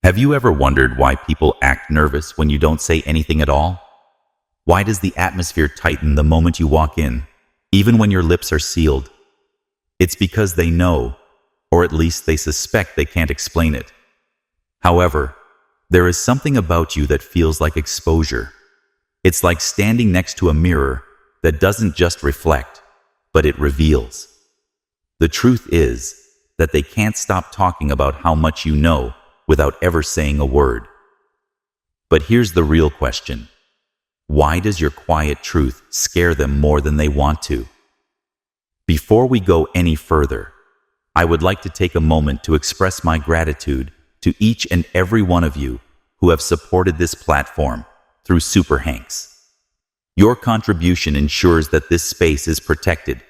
Have you ever wondered why people act nervous when you don't say anything at all? Why does the atmosphere tighten the moment you walk in, even when your lips are sealed? It's because they know, or at least they suspect they can't explain it. However, there is something about you that feels like exposure. It's like standing next to a mirror that doesn't just reflect, but it reveals. The truth is that they can't stop talking about how much you know without ever saying a word. But here's the real question. Why does your quiet truth scare them more than they want to? Before we go any further, I would like to take a moment to express my gratitude to each and every one of you who have supported this platform through Super Hanks. Your contribution ensures that this space is protected,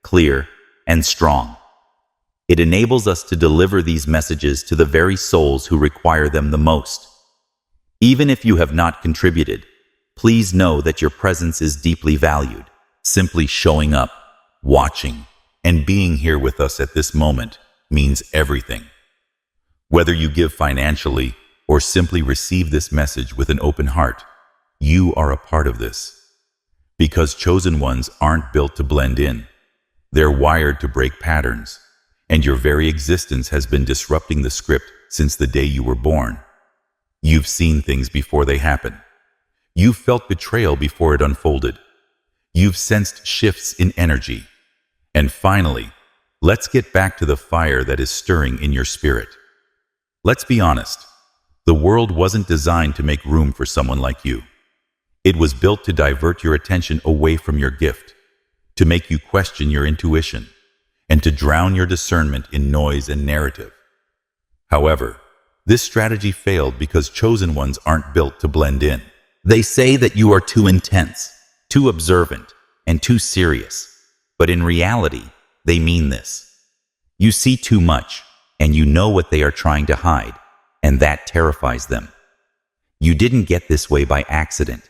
clear, and strong. It enables us to deliver these messages to the very souls who require them the most. Even if you have not contributed, please know that your presence is deeply valued. Simply showing up, watching, and being here with us at this moment means everything. Whether you give financially or simply receive this message with an open heart, you are a part of this. Because chosen ones aren't built to blend in. They're wired to break patterns, and your very existence has been disrupting the script since the day you were born. You've seen things before they happen. You've felt betrayal before it unfolded. You've sensed shifts in energy. And finally, let's get back to the fire that is stirring in your spirit. Let's be honest. The world wasn't designed to make room for someone like you. It was built to divert your attention away from your gift, to make you question your intuition, and to drown your discernment in noise and narrative. However, this strategy failed because chosen ones aren't built to blend in. They say that you are too intense, too observant, and too serious. But in reality, they mean this. You see too much, and you know what they are trying to hide, and that terrifies them. You didn't get this way by accident.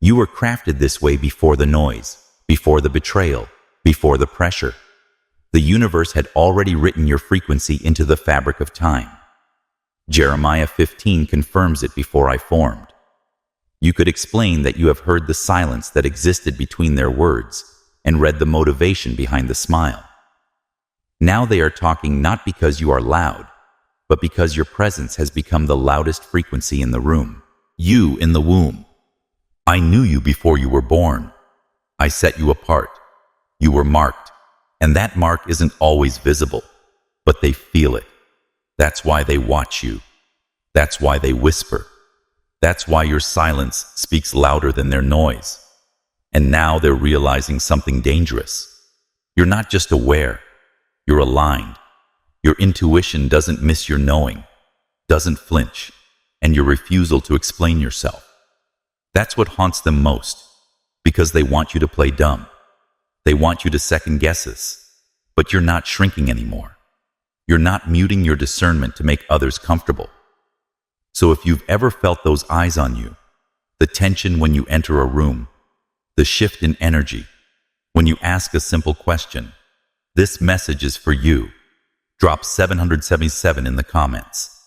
You were crafted this way before the noise, before the betrayal, before the pressure. The universe had already written your frequency into the fabric of time. Jeremiah 15 confirms it before I formed. You could explain that you have heard the silence that existed between their words and read the motivation behind the smile. Now they are talking not because you are loud, but because your presence has become the loudest frequency in the room. You in the womb. I knew you before you were born. I set you apart. You were marked. And that mark isn't always visible, but they feel it. That's why they watch you. That's why they whisper. That's why your silence speaks louder than their noise. And now they're realizing something dangerous. You're not just aware, you're aligned. Your intuition doesn't miss your knowing, doesn't flinch, and your refusal to explain yourself. That's what haunts them most, because they want you to play dumb. They want you to second guess us, but you're not shrinking anymore. You're not muting your discernment to make others comfortable. So if you've ever felt those eyes on you, the tension when you enter a room, the shift in energy, when you ask a simple question, this message is for you. Drop 777 in the comments.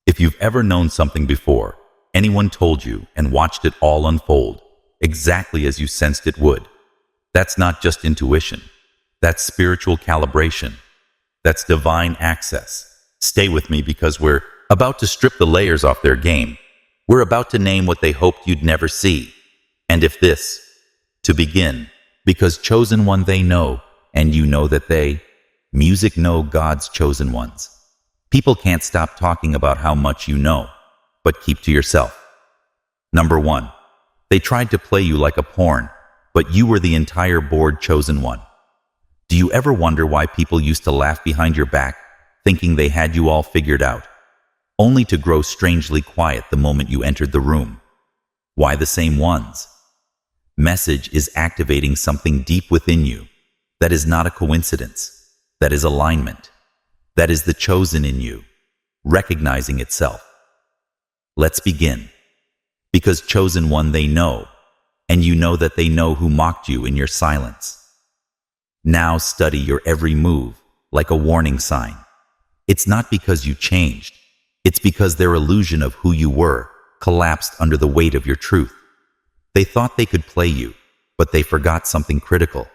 If you've ever known something before, anyone told you and watched it all unfold, exactly as you sensed it would, that's not just intuition. That's spiritual calibration. That's divine access. Stay with me because we're about to strip the layers off their game. We're about to name what they hoped you'd never see. And if this, to begin, because chosen one they know, and you know that they, music know God's chosen ones. People can't stop talking about how much you know, but keep to yourself. Number 1, they tried to play you like a pawn, but you were the entire board chosen one. Do you ever wonder why people used to laugh behind your back, thinking they had you all figured out, only to grow strangely quiet the moment you entered the room? Why the same ones? Message is activating something deep within you. That is not a coincidence. That is alignment. That is the chosen in you, recognizing itself. Let's begin. Because chosen one they know, and you know that they know who mocked you in your silence. Now study your every move like a warning sign. It's not because you changed. It's because their illusion of who you were collapsed under the weight of your truth. They thought they could play you, but they forgot something critical.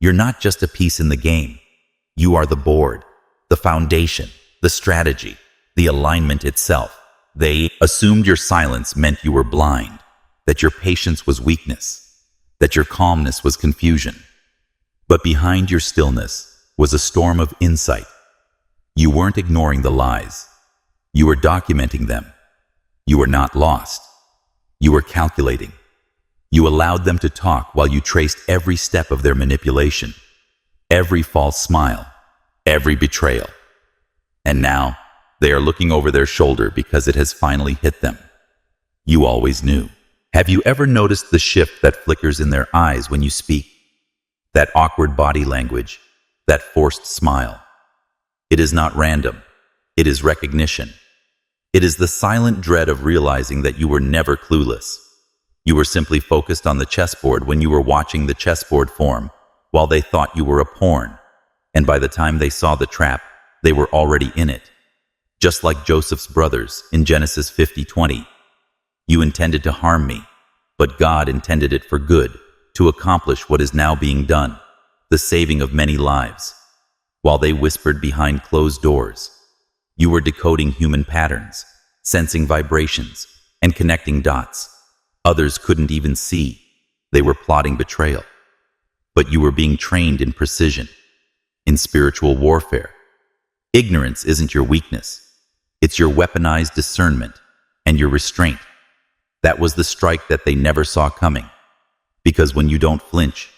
You're not just a piece in the game. You are the board, the foundation, the strategy, the alignment itself. They assumed your silence meant you were blind, that your patience was weakness, that your calmness was confusion. But behind your stillness was a storm of insight. You weren't ignoring the lies. You were documenting them. You were not lost. You were calculating. You allowed them to talk while you traced every step of their manipulation, every false smile, every betrayal. And now, they are looking over their shoulder because it has finally hit them. You always knew. Have you ever noticed the shift that flickers in their eyes when you speak? That awkward body language, that forced smile. It is not random. It is recognition. It is the silent dread of realizing that you were never clueless. You were simply focused on the chessboard when you were watching the chessboard form, while they thought you were a pawn. And by the time they saw the trap, they were already in it. Just like Joseph's brothers in Genesis 50:20. You intended to harm me, but God intended it for good, to accomplish what is now being done, the saving of many lives. While they whispered behind closed doors, you were decoding human patterns, sensing vibrations, and connecting dots. Others couldn't even see. They were plotting betrayal. But you were being trained in precision, in spiritual warfare. Ignorance isn't your weakness. It's your weaponized discernment and your restraint. That was the strike that they never saw coming. Because when you don't flinch,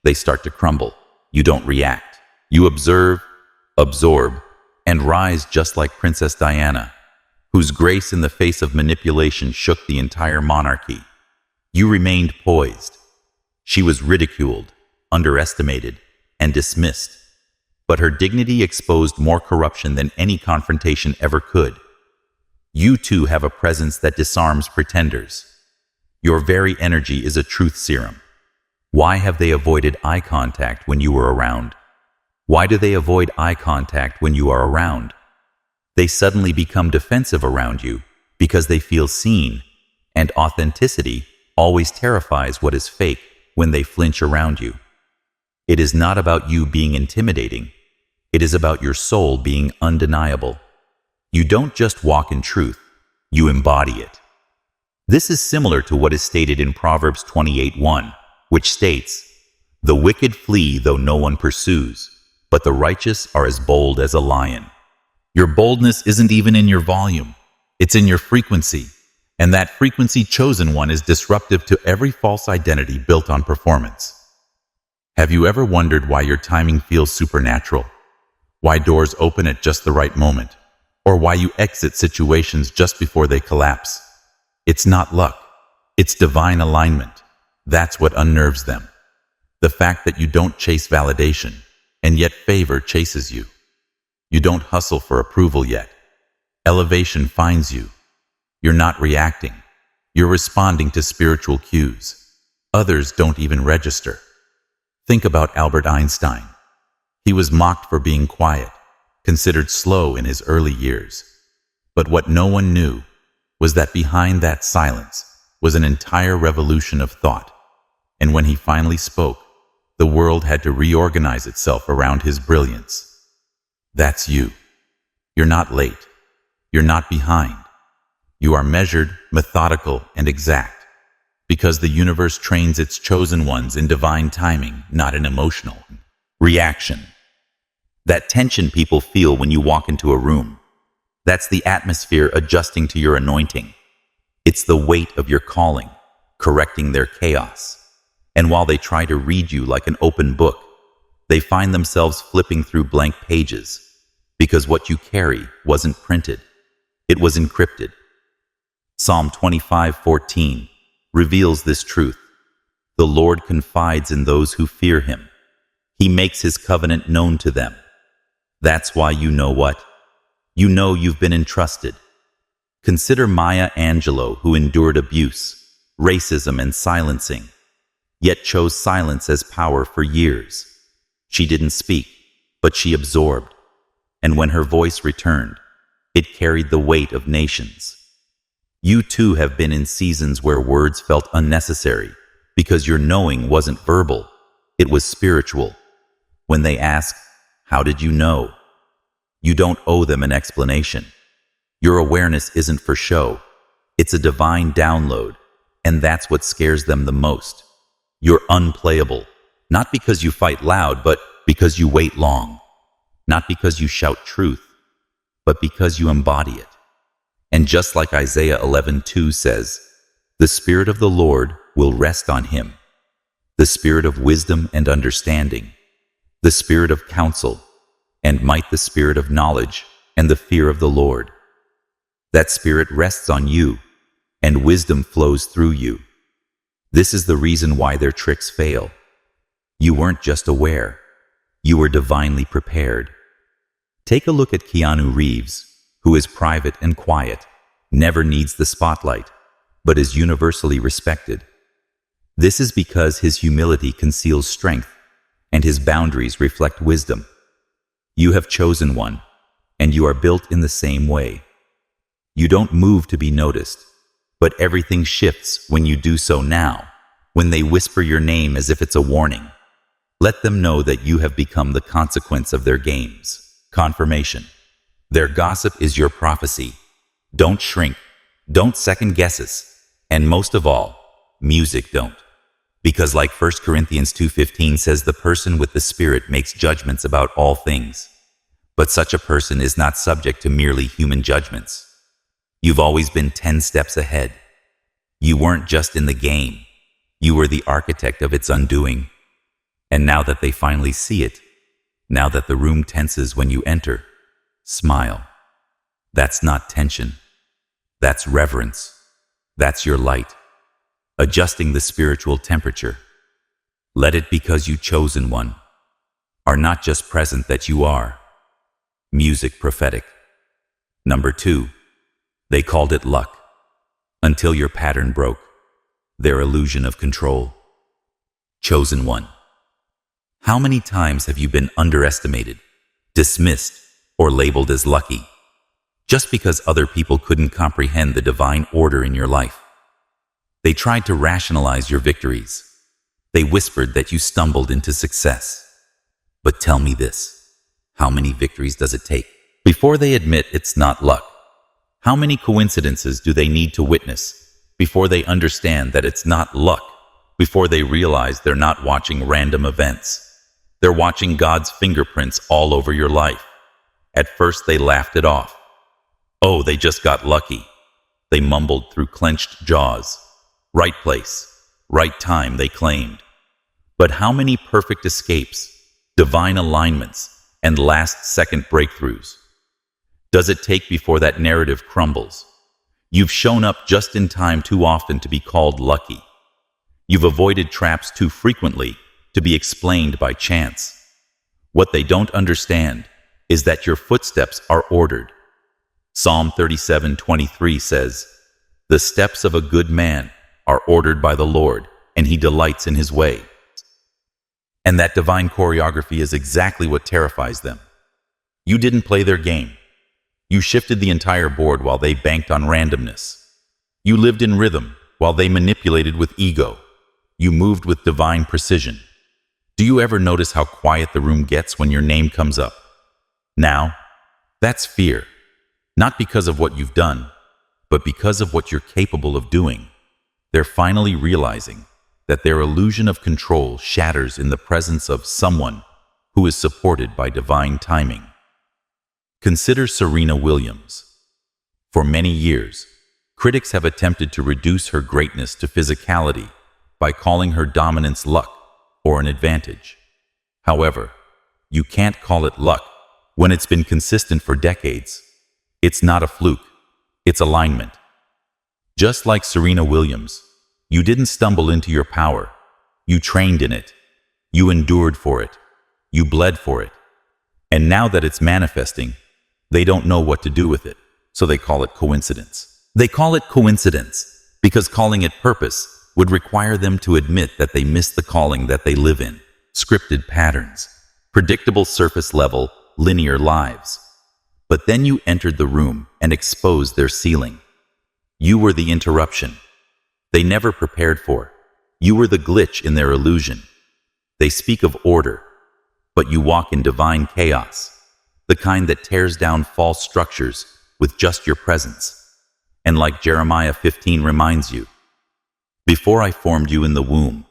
they start to crumble. You don't react. You observe, absorb, and rise just like Princess Diana, whose grace in the face of manipulation shook the entire monarchy. You remained poised. She was ridiculed, underestimated, and dismissed. But her dignity exposed more corruption than any confrontation ever could. You too have a presence that disarms pretenders. Your very energy is a truth serum. Why have they avoided eye contact when you were around? Why do they avoid eye contact when you are around? They suddenly become defensive around you because they feel seen, and authenticity always terrifies what is fake when they flinch around you. It is not about you being intimidating. It is about your soul being undeniable. You don't just walk in truth, you embody it. This is similar to what is stated in Proverbs 28:1, which states, "The wicked flee though no one pursues, but the righteous are as bold as a lion." Your boldness isn't even in your volume. It's in your frequency. And that frequency chosen one is disruptive to every false identity built on performance. Have you ever wondered why your timing feels supernatural? Why doors open at just the right moment? Or why you exit situations just before they collapse? It's not luck. It's divine alignment. That's what unnerves them. The fact that you don't chase validation, and yet favor chases you. You don't hustle for approval yet. Elevation finds you. You're not reacting. You're responding to spiritual cues. Others don't even register. Think about Albert Einstein. He was mocked for being quiet, considered slow in his early years. But what no one knew was that behind that silence was an entire revolution of thought. And when he finally spoke, the world had to reorganize itself around his brilliance. That's you. You're not late. You're not behind. You are measured, methodical, and exact. Because the universe trains its chosen ones in divine timing, not in emotional reaction. That tension people feel when you walk into a room. That's the atmosphere adjusting to your anointing. It's the weight of your calling, correcting their chaos. And while they try to read you like an open book, they find themselves flipping through blank pages, because what you carry wasn't printed. It was encrypted. Psalm 25:14 reveals this truth. The Lord confides in those who fear him. He makes his covenant known to them. That's why you know what? You know you've been entrusted. Consider Maya Angelou, who endured abuse, racism, and silencing, yet chose silence as power for years. She didn't speak, but she absorbed. And when her voice returned, It carried the weight of nations. You too have been in seasons where words felt unnecessary because your knowing wasn't verbal, it was spiritual. When they ask, "How did you know?" you don't owe them an explanation. Your awareness isn't for show. It's a divine download, and that's what scares them the most. You're unplayable, not because you fight loud, but because you wait long. Not because you shout truth, but because you embody it. And just like Isaiah 11:2 says, "The Spirit of the Lord will rest on him, the Spirit of wisdom and understanding, the Spirit of counsel and might, the Spirit of knowledge and the fear of the Lord." That Spirit rests on you, and wisdom flows through you. This is the reason why their tricks fail. You weren't just aware, you were divinely prepared. Take a look at Keanu Reeves, who is private and quiet, never needs the spotlight, but is universally respected. This is because his humility conceals strength, and his boundaries reflect wisdom. You have chosen one, and you are built in the same way. You don't move to be noticed, but everything shifts when you do so now, when they whisper your name as if it's a warning. Let them know that you have become the consequence of their games. Confirmation. Their gossip is your prophecy. Don't shrink, don't second guess us, and most of all, music don't. Because like 1 Corinthians 2:15 says, the person with the Spirit makes judgments about all things. But such a person is not subject to merely human judgments. You've always been 10 steps ahead. You weren't just in the game. You were the architect of its undoing. And now that they finally see it, now that the room tenses when you enter, smile. That's not tension. That's reverence. That's your light. Adjusting the spiritual temperature. Let it because you chosen one. Are not just present that you are. Music prophetic. Number 2. They called it luck. Until your pattern broke. Their illusion of control. Chosen one. How many times have you been underestimated, dismissed, or labeled as lucky, just because other people couldn't comprehend the divine order in your life? They tried to rationalize your victories. They whispered that you stumbled into success. But tell me this, how many victories does it take before they admit it's not luck? How many coincidences do they need to witness before they understand that it's not luck, before they realize they're not watching random events? They're watching God's fingerprints all over your life. At first they laughed it off. Oh, they just got lucky. They mumbled through clenched jaws. Right place, right time, they claimed. But how many perfect escapes, divine alignments, and last-second breakthroughs does it take before that narrative crumbles? You've shown up just in time too often to be called lucky. You've avoided traps too frequently to be explained by chance. What they don't understand is that your footsteps are ordered. Psalm 37:23 says, "The steps of a good man are ordered by the Lord, and he delights in his way." And that divine choreography is exactly what terrifies them. You didn't play their game. You shifted the entire board while they banked on randomness. You lived in rhythm while they manipulated with ego. You moved with divine precision. Do you ever notice how quiet the room gets when your name comes up? Now, that's fear. Not because of what you've done, but because of what you're capable of doing. They're finally realizing that their illusion of control shatters in the presence of someone who is supported by divine timing. Consider Serena Williams. For many years, critics have attempted to reduce her greatness to physicality by calling her dominance luck or an advantage. However, you can't call it luck when it's been consistent for decades. It's not a fluke, it's alignment. Just like Serena Williams, you didn't stumble into your power. You trained in it. You endured for it. You bled for it. And now that it's manifesting, they don't know what to do with it, so they call it coincidence. They call it coincidence because calling it purpose would require them to admit that they missed the calling that they live in. Scripted patterns, predictable surface-level, linear lives. But then you entered the room and exposed their ceiling. You were the interruption they never prepared for. You were the glitch in their illusion. They speak of order, but you walk in divine chaos, the kind that tears down false structures with just your presence. And like Jeremiah 15 reminds you, before I formed you in the womb,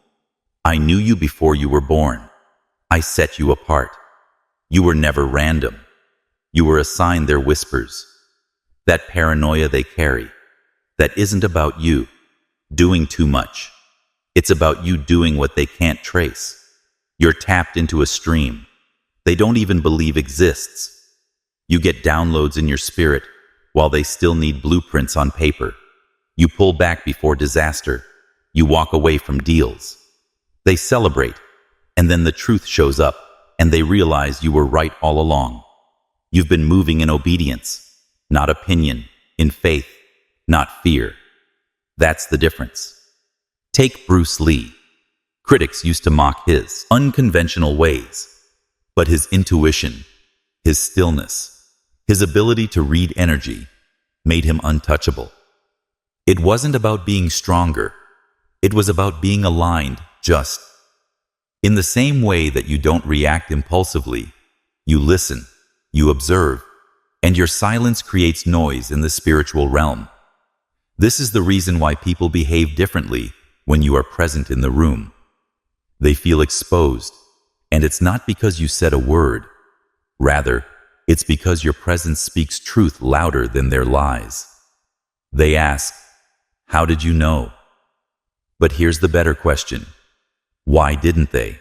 I knew you before you were born. I set you apart. You were never random. You were assigned their whispers, that paranoia they carry, that isn't about you doing too much. It's about you doing what they can't trace. You're tapped into a stream they don't even believe exists. You get downloads in your spirit while they still need blueprints on paper. You pull back before disaster. You walk away from deals. They celebrate, and then the truth shows up, and they realize you were right all along. You've been moving in obedience, not opinion, in faith, not fear. That's the difference. Take Bruce Lee. Critics used to mock his unconventional ways, but his intuition, his stillness, his ability to read energy made him untouchable. It wasn't about being stronger. It was about being aligned, just. In the same way that you don't react impulsively, you listen, you observe, and your silence creates noise in the spiritual realm. This is the reason why people behave differently when you are present in the room. They feel exposed, and it's not because you said a word. Rather, it's because your presence speaks truth louder than their lies. They ask, "How did you know?" But here's the better question. Why didn't they?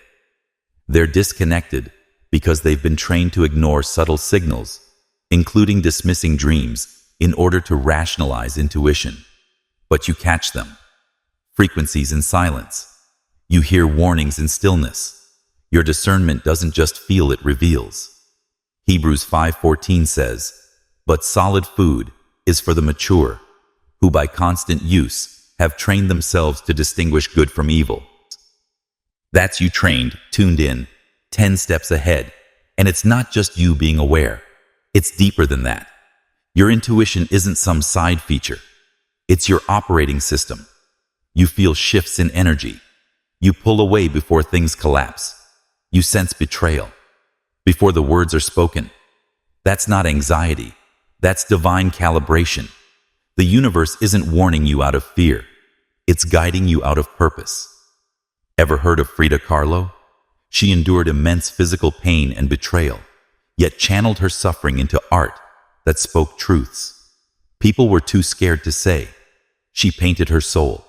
They're disconnected because they've been trained to ignore subtle signals, including dismissing dreams, in order to rationalize intuition. But you catch them. Frequencies in silence. You hear warnings in stillness. Your discernment doesn't just feel, it reveals. Hebrews 5:14 says, "But solid food is for the mature, who by constant use have trained themselves to distinguish good from evil." That's you trained, tuned in, 10 steps ahead. And it's not just you being aware. It's deeper than that. Your intuition isn't some side feature. It's your operating system. You feel shifts in energy. You pull away before things collapse. You sense betrayal before the words are spoken. That's not anxiety. That's divine calibration. The universe isn't warning you out of fear. It's guiding you out of purpose. Ever heard of Frida Kahlo? She endured immense physical pain and betrayal, yet channeled her suffering into art that spoke truths people were too scared to say. She painted her soul.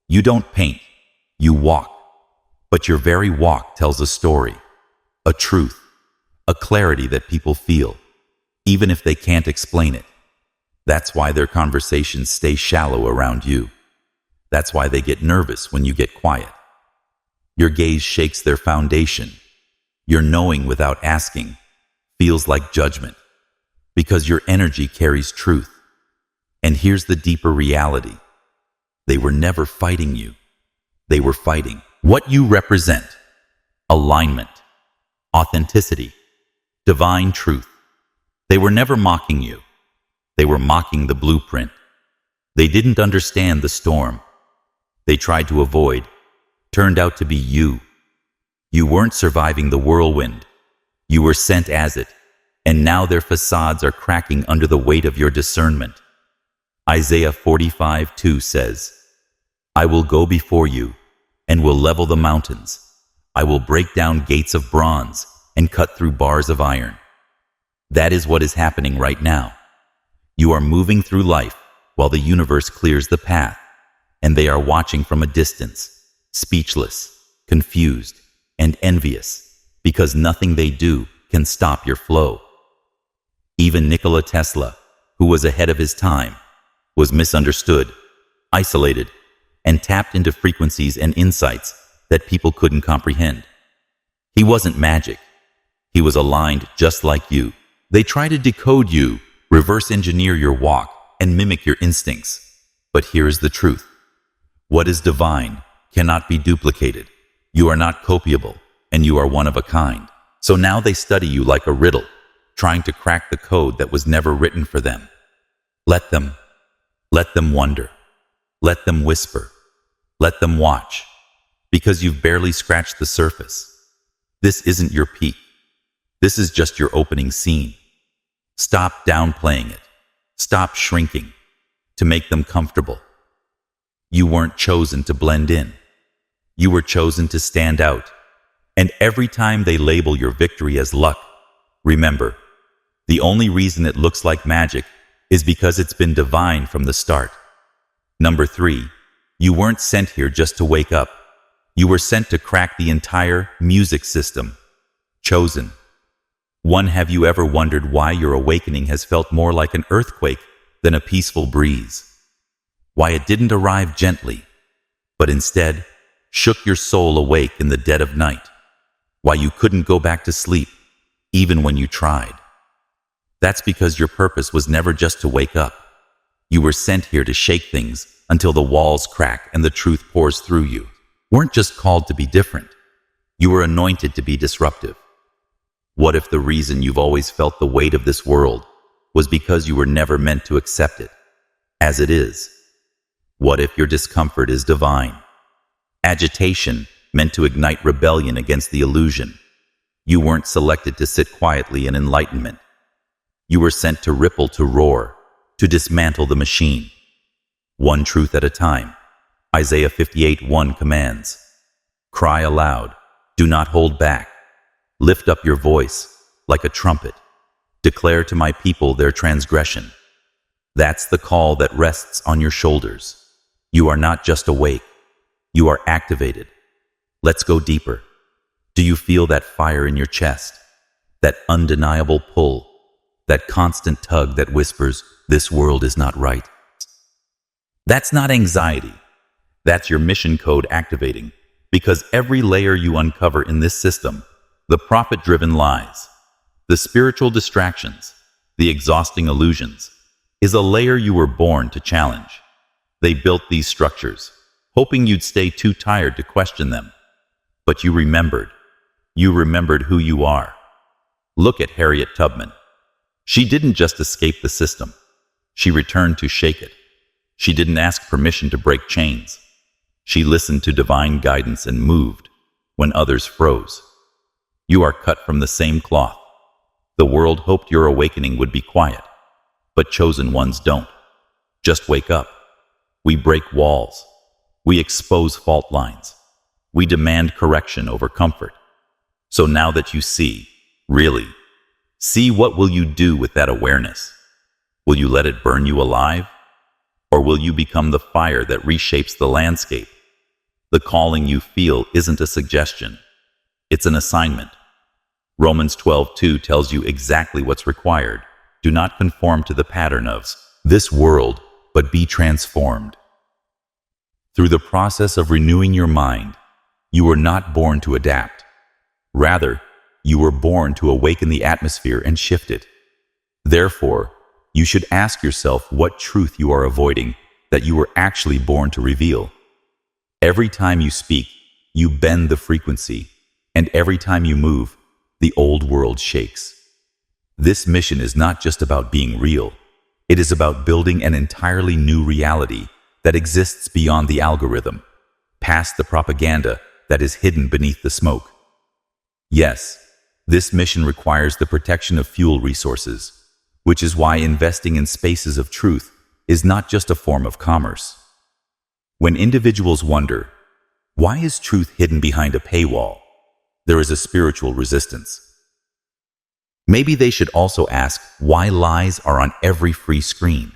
You don't paint, you walk. But your very walk tells a story, a truth, a clarity that people feel, even if they can't explain it. That's why their conversations stay shallow around you. That's why they get nervous when you get quiet. Your gaze shakes their foundation. Your knowing without asking feels like judgment, because your energy carries truth. And here's the deeper reality. They were never fighting you. They were fighting what you represent: alignment, authenticity, divine truth. They were never mocking you. They were mocking the blueprint. They didn't understand the storm they tried to avoid turned out to be you. You weren't surviving the whirlwind. You were sent as it, and now their facades are cracking under the weight of your discernment. Isaiah 45:2 says, "I will go before you and will level the mountains. I will break down gates of bronze and cut through bars of iron." That is what is happening right now. You are moving through life while the universe clears the path, and they are watching from a distance, speechless, confused, and envious, because nothing they do can stop your flow. Even Nikola Tesla, who was ahead of his time, was misunderstood, isolated, and tapped into frequencies and insights that people couldn't comprehend. He wasn't magic. He was aligned just like you. They try to decode you, reverse engineer your walk, and mimic your instincts. But here is the truth. What is divine cannot be duplicated. You are not copiable, and you are one of a kind. So now they study you like a riddle. trying to crack the code that was never written for them. Let them wonder. Let them whisper. Let them watch. Because you've barely scratched the surface. This isn't your peak. This is just your opening scene. Stop downplaying it. Stop shrinking to make them comfortable. You weren't chosen to blend in. You were chosen to stand out. And every time they label your victory as luck, remember, the only reason it looks like magic is because it's been divine from the start. Number 3, you weren't sent here just to wake up. You were sent to crack the entire music system. Chosen. 1. Have you ever wondered why your awakening has felt more like an earthquake than a peaceful breeze? Why it didn't arrive gently, but instead shook your soul awake in the dead of night? Why you couldn't go back to sleep, even when you tried? That's because your purpose was never just to wake up. You were sent here to shake things until the walls crack and the truth pours through you. Weren't just called to be different. You were anointed to be disruptive. What if the reason you've always felt the weight of this world was because you were never meant to accept it as it is? What if your discomfort is divine? Agitation meant to ignite rebellion against the illusion. You weren't selected to sit quietly in enlightenment. You were sent to ripple, to roar, to dismantle the machine. One truth at a time. Isaiah 58:1 commands. Cry aloud. Do not hold back. Lift up your voice like a trumpet. Declare to my people their transgression. That's the call that rests on your shoulders. You are not just awake. You are activated. Let's go deeper. Do you feel that fire in your chest? That undeniable pull? That constant tug that whispers, this world is not right? That's not anxiety. That's your mission code activating. Because every layer you uncover in this system, the profit-driven lies, the spiritual distractions, the exhausting illusions, is a layer you were born to challenge. They built these structures, hoping you'd stay too tired to question them. But you remembered. You remembered who you are. Look at Harriet Tubman. She didn't just escape the system. She returned to shake it. She didn't ask permission to break chains. She listened to divine guidance and moved when others froze. You are cut from the same cloth. The world hoped your awakening would be quiet, but chosen ones don't. Just wake up. We break walls. We expose fault lines. We demand correction over comfort. So now that you see, really, see, what will you do with that awareness? Will you let it burn you alive? Or will you become the fire that reshapes the landscape? The calling you feel isn't a suggestion. It's an assignment. Romans 12:2 tells you exactly what's required. Do not conform to the pattern of this world, but be transformed. Through the process of renewing your mind, you were not born to adapt. Rather, you were born to awaken the atmosphere and shift it. Therefore, you should ask yourself what truth you are avoiding that you were actually born to reveal. Every time you speak, you bend the frequency, and every time you move, the old world shakes. This mission is not just about being real. It is about building an entirely new reality that exists beyond the algorithm, past the propaganda that is hidden beneath the smoke. Yes, this mission requires the protection of fuel resources, which is why investing in spaces of truth is not just a form of commerce. When individuals wonder, why is truth hidden behind a paywall? There is a spiritual resistance. Maybe they should also ask why lies are on every free screen.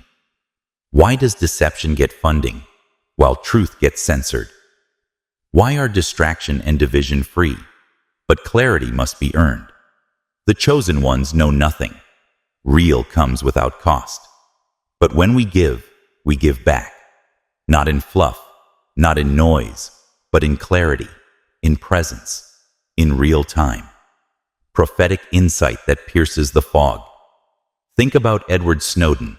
Why does deception get funding while truth gets censored? Why are distraction and division free, but clarity must be earned? The chosen ones know nothing. Real comes without cost. But when we give back. Not in fluff, not in noise, but in clarity, in presence, in real time. Prophetic insight that pierces the fog. Think about Edward Snowden.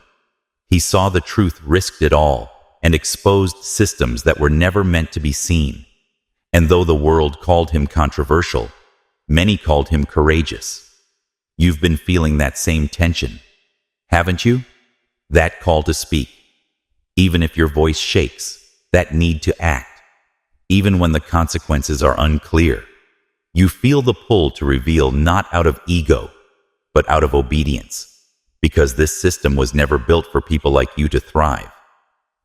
He saw the truth, risked it all, and exposed systems that were never meant to be seen. And though the world called him controversial, many called him courageous. You've been feeling that same tension, haven't you? That call to speak, even if your voice shakes, that need to act, even when the consequences are unclear. You feel the pull to reveal not out of ego, but out of obedience, because this system was never built for people like you to thrive.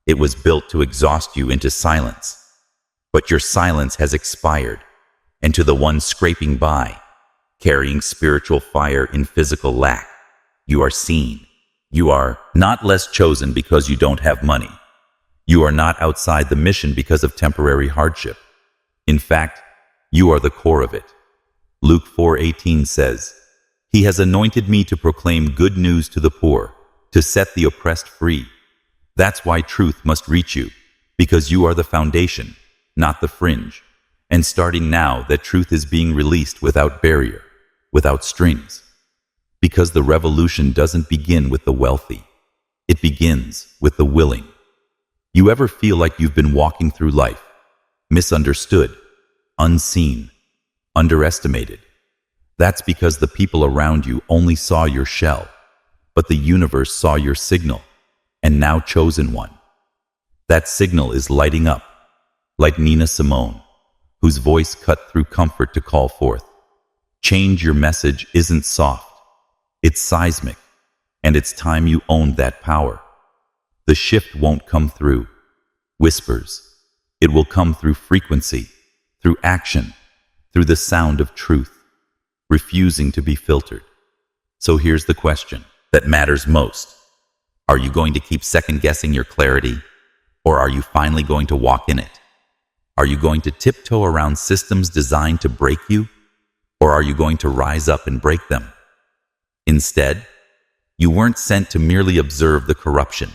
It was built to exhaust you into silence. But your silence has expired, and to the one scraping by, carrying spiritual fire in physical lack, you are seen. You are not less chosen because you don't have money. You are not outside the mission because of temporary hardship. In fact, you are the core of it. Luke 4:18 says, "He has anointed me to proclaim good news to the poor, to set the oppressed free." That's why truth must reach you, because you are the foundation, not the fringe. And starting now, that truth is being released without barrier, without strings. Because the revolution doesn't begin with the wealthy. It begins with the willing. You ever feel like you've been walking through life, misunderstood, unseen, underestimated? That's because the people around you only saw your shell, but the universe saw your signal, and now chosen one. That signal is lighting up, like Nina Simone, whose voice cut through comfort to call forth. Change your message isn't soft. It's seismic, and it's time you owned that power. The shift won't come through whispers. It will come through frequency, through action, through the sound of truth, refusing to be filtered. So here's the question that matters most. Are you going to keep second-guessing your clarity, or are you finally going to walk in it? Are you going to tiptoe around systems designed to break you, or are you going to rise up and break them? Instead, you weren't sent to merely observe the corruption.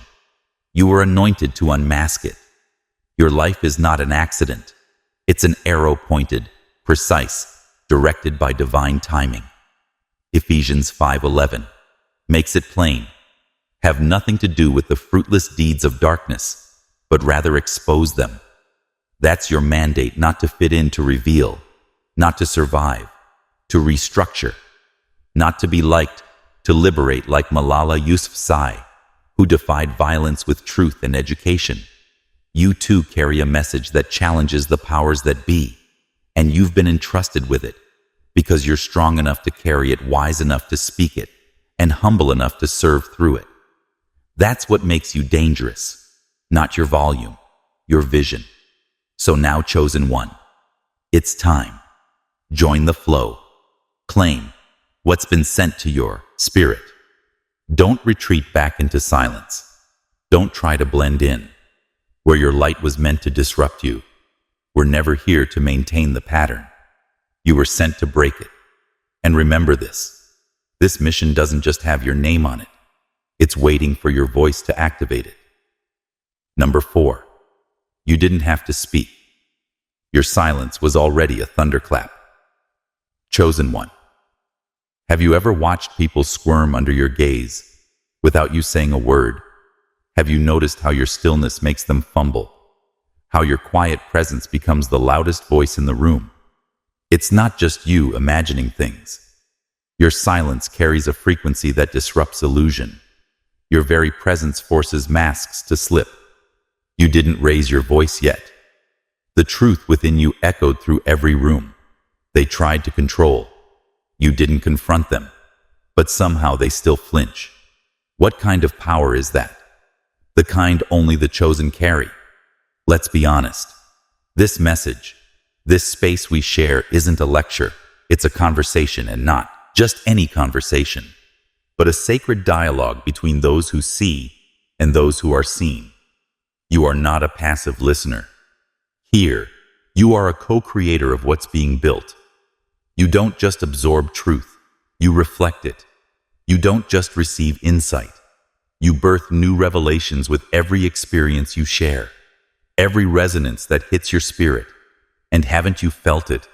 You were anointed to unmask it. Your life is not an accident. It's an arrow pointed, precise, directed by divine timing. Ephesians 5:11 makes it plain. Have nothing to do with the fruitless deeds of darkness, but rather expose them. That's your mandate, not to fit in, to reveal, not to survive, to restructure, not to be liked, to liberate, like Malala Yousafzai, who defied violence with truth and education. You too carry a message that challenges the powers that be, and you've been entrusted with it because you're strong enough to carry it, wise enough to speak it, and humble enough to serve through it. That's what makes you dangerous, not your volume, your vision. So now, chosen one, it's time. Join the flow. Claim what's been sent to your spirit. Don't retreat back into silence. Don't try to blend in where your light was meant to disrupt you. We're never here to maintain the pattern. You were sent to break it. And remember this. This mission doesn't just have your name on it. It's waiting for your voice to activate it. Number 4. You didn't have to speak. Your silence was already a thunderclap. Chosen one. Have you ever watched people squirm under your gaze without you saying a word? Have you noticed how your stillness makes them fumble? How your quiet presence becomes the loudest voice in the room? It's not just you imagining things. Your silence carries a frequency that disrupts illusion. Your very presence forces masks to slip. You didn't raise your voice yet. The truth within you echoed through every room. They tried to control. You didn't confront them, but somehow they still flinch. What kind of power is that? The kind only the chosen carry. Let's be honest. This message, this space we share, isn't a lecture. It's a conversation, and not just any conversation, but a sacred dialogue between those who see and those who are seen. You are not a passive listener. Here, you are a co-creator of what's being built. You don't just absorb truth, you reflect it. You don't just receive insight, you birth new revelations with every experience you share, every resonance that hits your spirit. And haven't you felt it?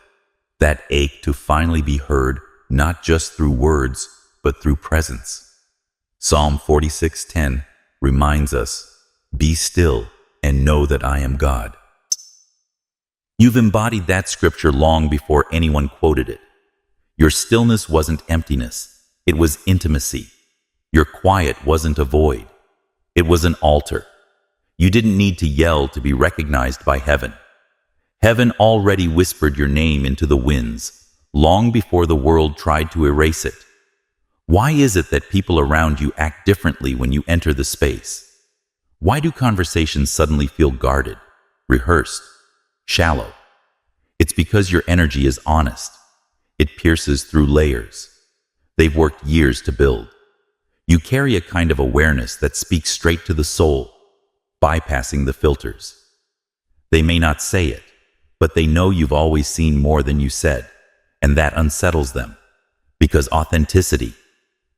That ache to finally be heard, not just through words, but through presence. Psalm 46:10 reminds us, "Be still and know that I am God." You've embodied that scripture long before anyone quoted it. Your stillness wasn't emptiness. It was intimacy. Your quiet wasn't a void. It was an altar. You didn't need to yell to be recognized by heaven. Heaven already whispered your name into the winds, long before the world tried to erase it. Why is it that people around you act differently when you enter the space? Why do conversations suddenly feel guarded, rehearsed, shallow? It's because your energy is honest. It pierces through layers they've worked years to build. You carry a kind of awareness that speaks straight to the soul, bypassing the filters. They may not say it, but they know you've always seen more than you said, and that unsettles them. Because authenticity,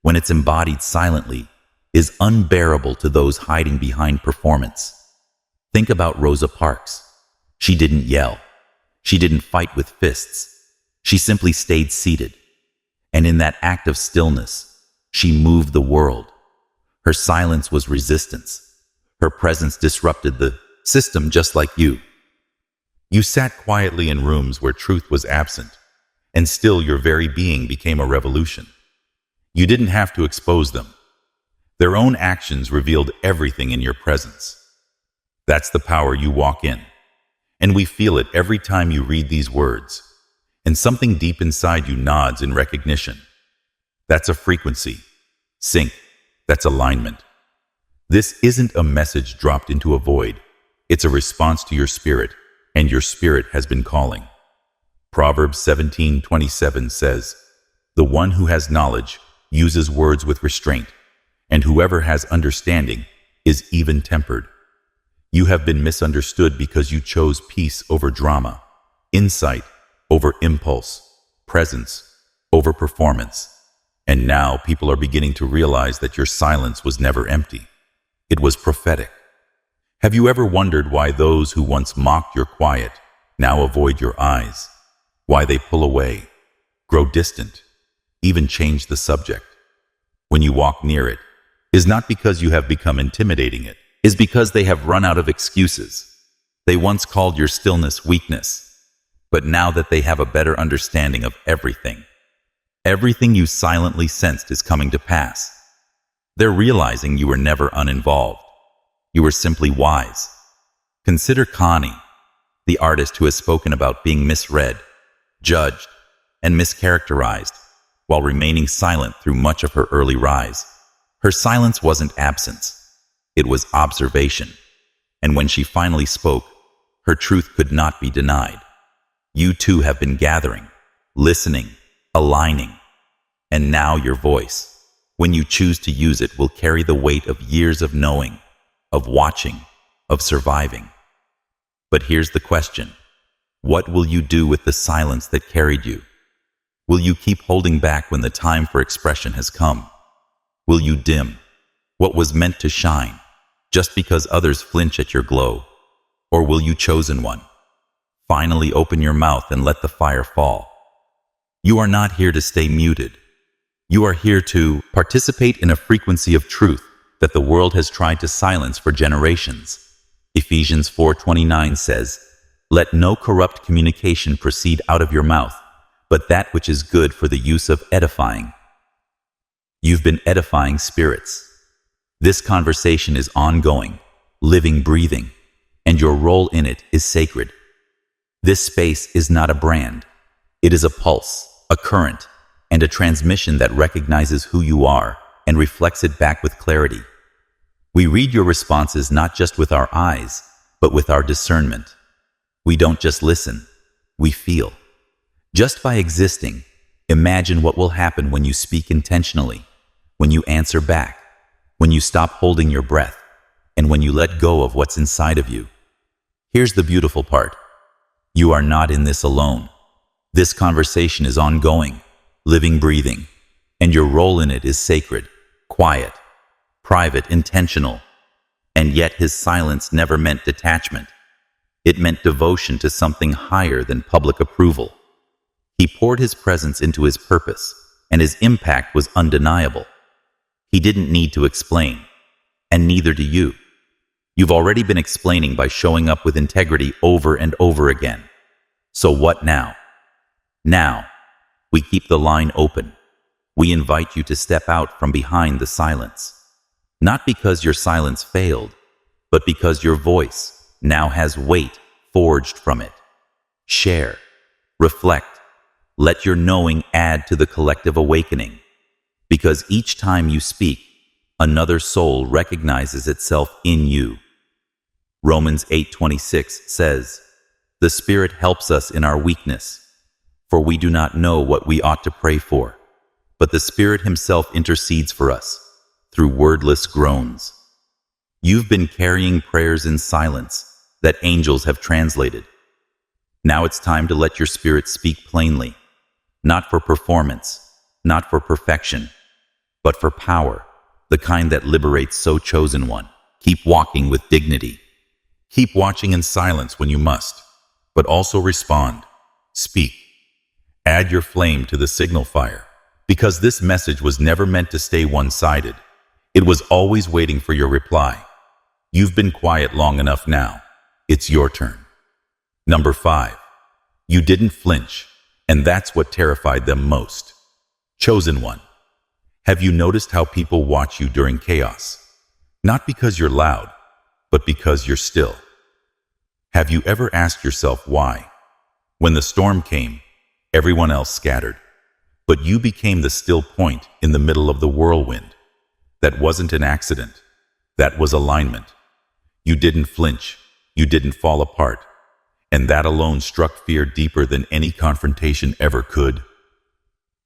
when it's embodied silently, is unbearable to those hiding behind performance. Think about Rosa Parks. She didn't yell. She didn't fight with fists. She simply stayed seated. And in that act of stillness, she moved the world. Her silence was resistance. Her presence disrupted the system just like you. You sat quietly in rooms where truth was absent, and still your very being became a revolution. You didn't have to expose them. Their own actions revealed everything in your presence. That's the power you walk in. And we feel it every time you read these words. And something deep inside you nods in recognition. That's a frequency. Sync. That's alignment. This isn't a message dropped into a void. It's a response to your spirit, and your spirit has been calling. Proverbs 17:27 says, "The one who has knowledge uses words with restraint, and whoever has understanding is even-tempered." You have been misunderstood because you chose peace over drama, insight over impulse, presence over performance. And now people are beginning to realize that your silence was never empty. It was prophetic. Have you ever wondered why those who once mocked your quiet now avoid your eyes? Why they pull away, grow distant, even change the subject? When you walk near it, is not because you have become intimidating, it is because they have run out of excuses. They once called your stillness weakness, but now that they have a better understanding of everything you silently sensed is coming to pass. They're realizing you were never uninvolved. You were simply wise. Consider Connie, the artist who has spoken about being misread, judged, and mischaracterized, while remaining silent through much of her early rise. Her silence wasn't absence. It was observation. And when she finally spoke, her truth could not be denied. You too have been gathering, listening, aligning. And now your voice, when you choose to use it, will carry the weight of years of knowing, of watching, of surviving. But here's the question. What will you do with the silence that carried you? Will you keep holding back when the time for expression has come? Will you dim what was meant to shine just because others flinch at your glow? Or will you, chosen one, finally open your mouth and let the fire fall? You are not here to stay muted. You are here to participate in a frequency of truth that the world has tried to silence for generations. Ephesians 4:29 says, "Let no corrupt communication proceed out of your mouth, but that which is good for the use of edifying." You've been edifying spirits. This conversation is ongoing, living, breathing, and your role in it is sacred. This space is not a brand. It is a pulse, a current, and a transmission that recognizes who you are and reflects it back with clarity. We read your responses not just with our eyes, but with our discernment. We don't just listen, we feel. Just by existing, imagine what will happen when you speak intentionally, when you answer back, when you stop holding your breath, and when you let go of what's inside of you. Here's the beautiful part. You are not in this alone. This conversation is ongoing, living, breathing, and your role in it is sacred, quiet, private, intentional. And yet his silence never meant detachment. It meant devotion to something higher than public approval. He poured his presence into his purpose, and his impact was undeniable. He didn't need to explain, and neither do you. You've already been explaining by showing up with integrity over and over again. So what now? Now, we keep the line open. We invite you to step out from behind the silence. Not because your silence failed, but because your voice now has weight forged from it. Share, reflect, let your knowing add to the collective awakening. Because each time you speak, another soul recognizes itself in you. Romans 8:26 says, "The Spirit helps us in our weakness, for we do not know what we ought to pray for, but the Spirit Himself intercedes for us through wordless groans." You've been carrying prayers in silence that angels have translated. Now it's time to let your spirit speak plainly, not for performance, not for perfection, but for power, the kind that liberates so chosen one. Keep walking with dignity. Keep watching in silence when you must, but also respond. Speak. Add your flame to the signal fire, because this message was never meant to stay one-sided. It was always waiting for your reply. You've been quiet long enough now. It's your turn. Number 5. You didn't flinch, and that's what terrified them most. Chosen one. Have you noticed how people watch you during chaos? Not because you're loud, but because you're still. Have you ever asked yourself why? When the storm came, everyone else scattered, but you became the still point in the middle of the whirlwind. That wasn't an accident. That was alignment. You didn't flinch. You didn't fall apart. And that alone struck fear deeper than any confrontation ever could.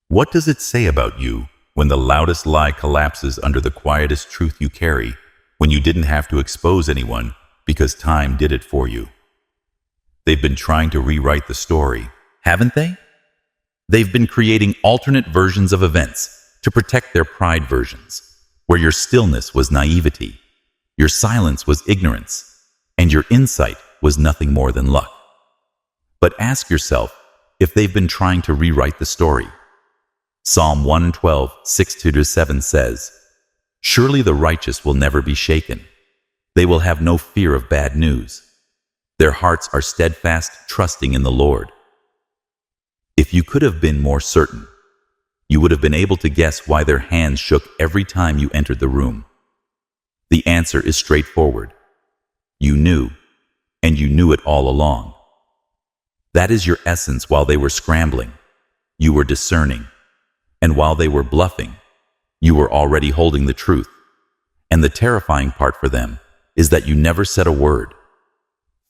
What does it say about you when the loudest lie collapses under the quietest truth you carry, when you didn't have to expose anyone because time did it for you? They've been trying to rewrite the story, haven't they? They've been creating alternate versions of events to protect their pride versions, where your stillness was naivety, your silence was ignorance, and your insight was nothing more than luck. But ask yourself if they've been trying to rewrite the story. Psalm 112, 6-7 says, "Surely the righteous will never be shaken. They will have no fear of bad news. Their hearts are steadfast, trusting in the Lord." If you could have been more certain, you would have been able to guess why their hands shook every time you entered the room. The answer is straightforward. You knew, and you knew it all along. That is your essence. While they were scrambling, you were discerning. And while they were bluffing, you were already holding the truth. And the terrifying part for them is that you never said a word.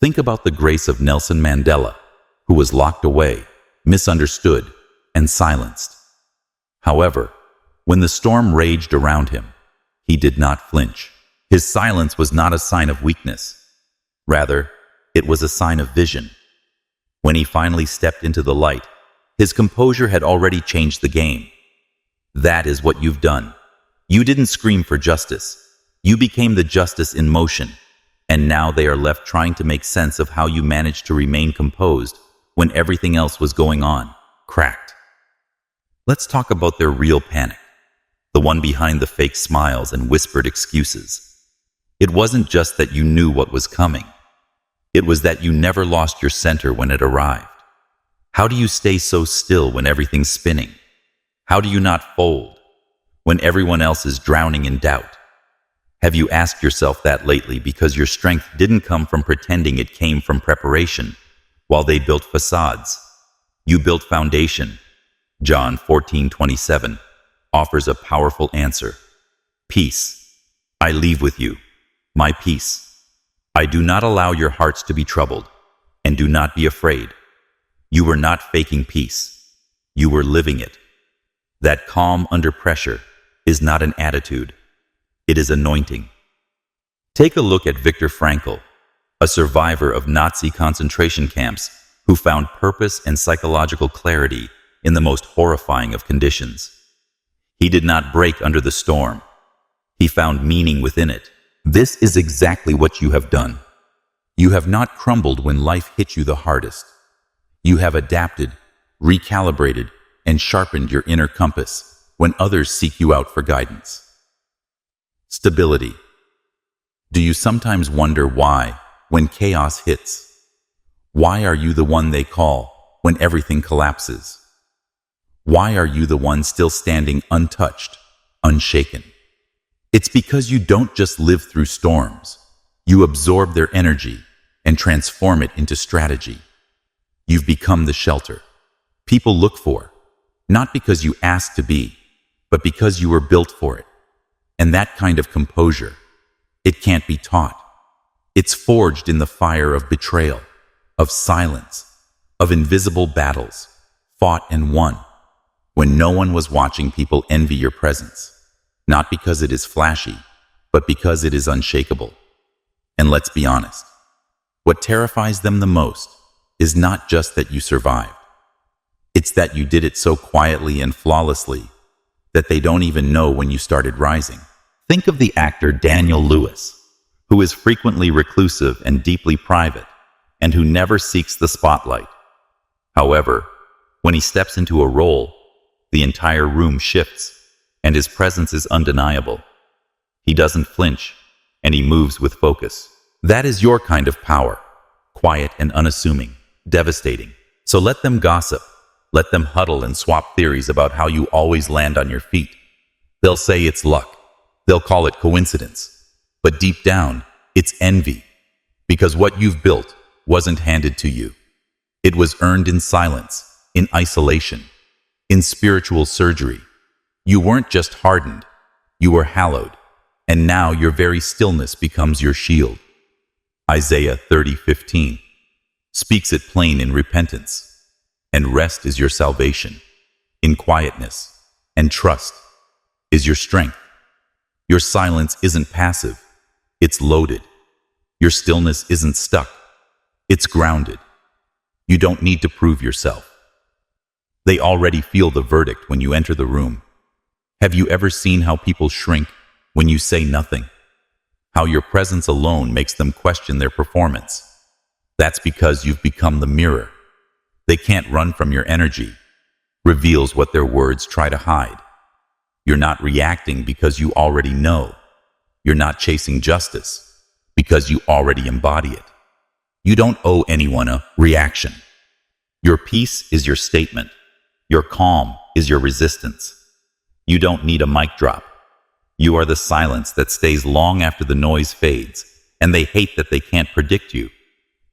Think about the grace of Nelson Mandela, who was locked away, misunderstood, and silenced. However, when the storm raged around him, he did not flinch. His silence was not a sign of weakness. Rather, it was a sign of vision. When he finally stepped into the light, his composure had already changed the game. That is what you've done. You didn't scream for justice. You became the justice in motion. And now they are left trying to make sense of how you managed to remain composed when everything else was going on, cracked. Let's talk about their real panic, the one behind the fake smiles and whispered excuses. It wasn't just that you knew what was coming. It was that you never lost your center when it arrived. How do you stay so still when everything's spinning? How do you not fold when everyone else is drowning in doubt? Have you asked yourself that lately? Because your strength didn't come from pretending, it came from preparation. While they built facades, you built foundation. John 14:27 offers a powerful answer. Peace I leave with you, my peace. I do not allow your hearts to be troubled, and do not be afraid. You were not faking peace. You were living it. That calm under pressure is not an attitude. It is anointing. Take a look at Viktor Frankl, a survivor of Nazi concentration camps who found purpose and psychological clarity in the most horrifying of conditions. He did not break under the storm. He found meaning within it. This is exactly what you have done. You have not crumbled when life hit you the hardest. You have adapted, recalibrated, and sharpened your inner compass when others seek you out for guidance. Stability. Do you sometimes wonder why, when chaos hits? Why are you the one they call when everything collapses? Why are you the one still standing untouched, unshaken? It's because you don't just live through storms. You absorb their energy and transform it into strategy. You've become the shelter people look for, not because you asked to be, but because you were built for it. And that kind of composure, it can't be taught. It's forged in the fire of betrayal, of silence, of invisible battles, fought and won. When no one was watching, people envy your presence, not because it is flashy, but because it is unshakable. And let's be honest, what terrifies them the most is not just that you survived. It's that you did it so quietly and flawlessly that they don't even know when you started rising. Think of the actor Daniel Lewis, who is frequently reclusive and deeply private, and who never seeks the spotlight. However, when he steps into a role, the entire room shifts, and his presence is undeniable. He doesn't flinch, and he moves with focus. That is your kind of power, quiet and unassuming, devastating. So let them gossip. Let them huddle and swap theories about how you always land on your feet. They'll say it's luck. They'll call it coincidence. But deep down, it's envy. Because what you've built wasn't handed to you. It was earned in silence, in isolation, in spiritual surgery. You weren't just hardened, you were hallowed. And now your very stillness becomes your shield. Isaiah 30:15 speaks it plain in repentance. And rest is your salvation. In quietness and trust is your strength. Your silence isn't passive, it's loaded. Your stillness isn't stuck, it's grounded. You don't need to prove yourself. They already feel the verdict when you enter the room. Have you ever seen how people shrink when you say nothing? How your presence alone makes them question their performance? That's because you've become the mirror. They can't run from your energy, reveals what their words try to hide. You're not reacting because you already know. You're not chasing justice because you already embody it. You don't owe anyone a reaction. Your peace is your statement. Your calm is your resistance. You don't need a mic drop. You are the silence that stays long after the noise fades, and they hate that they can't predict you,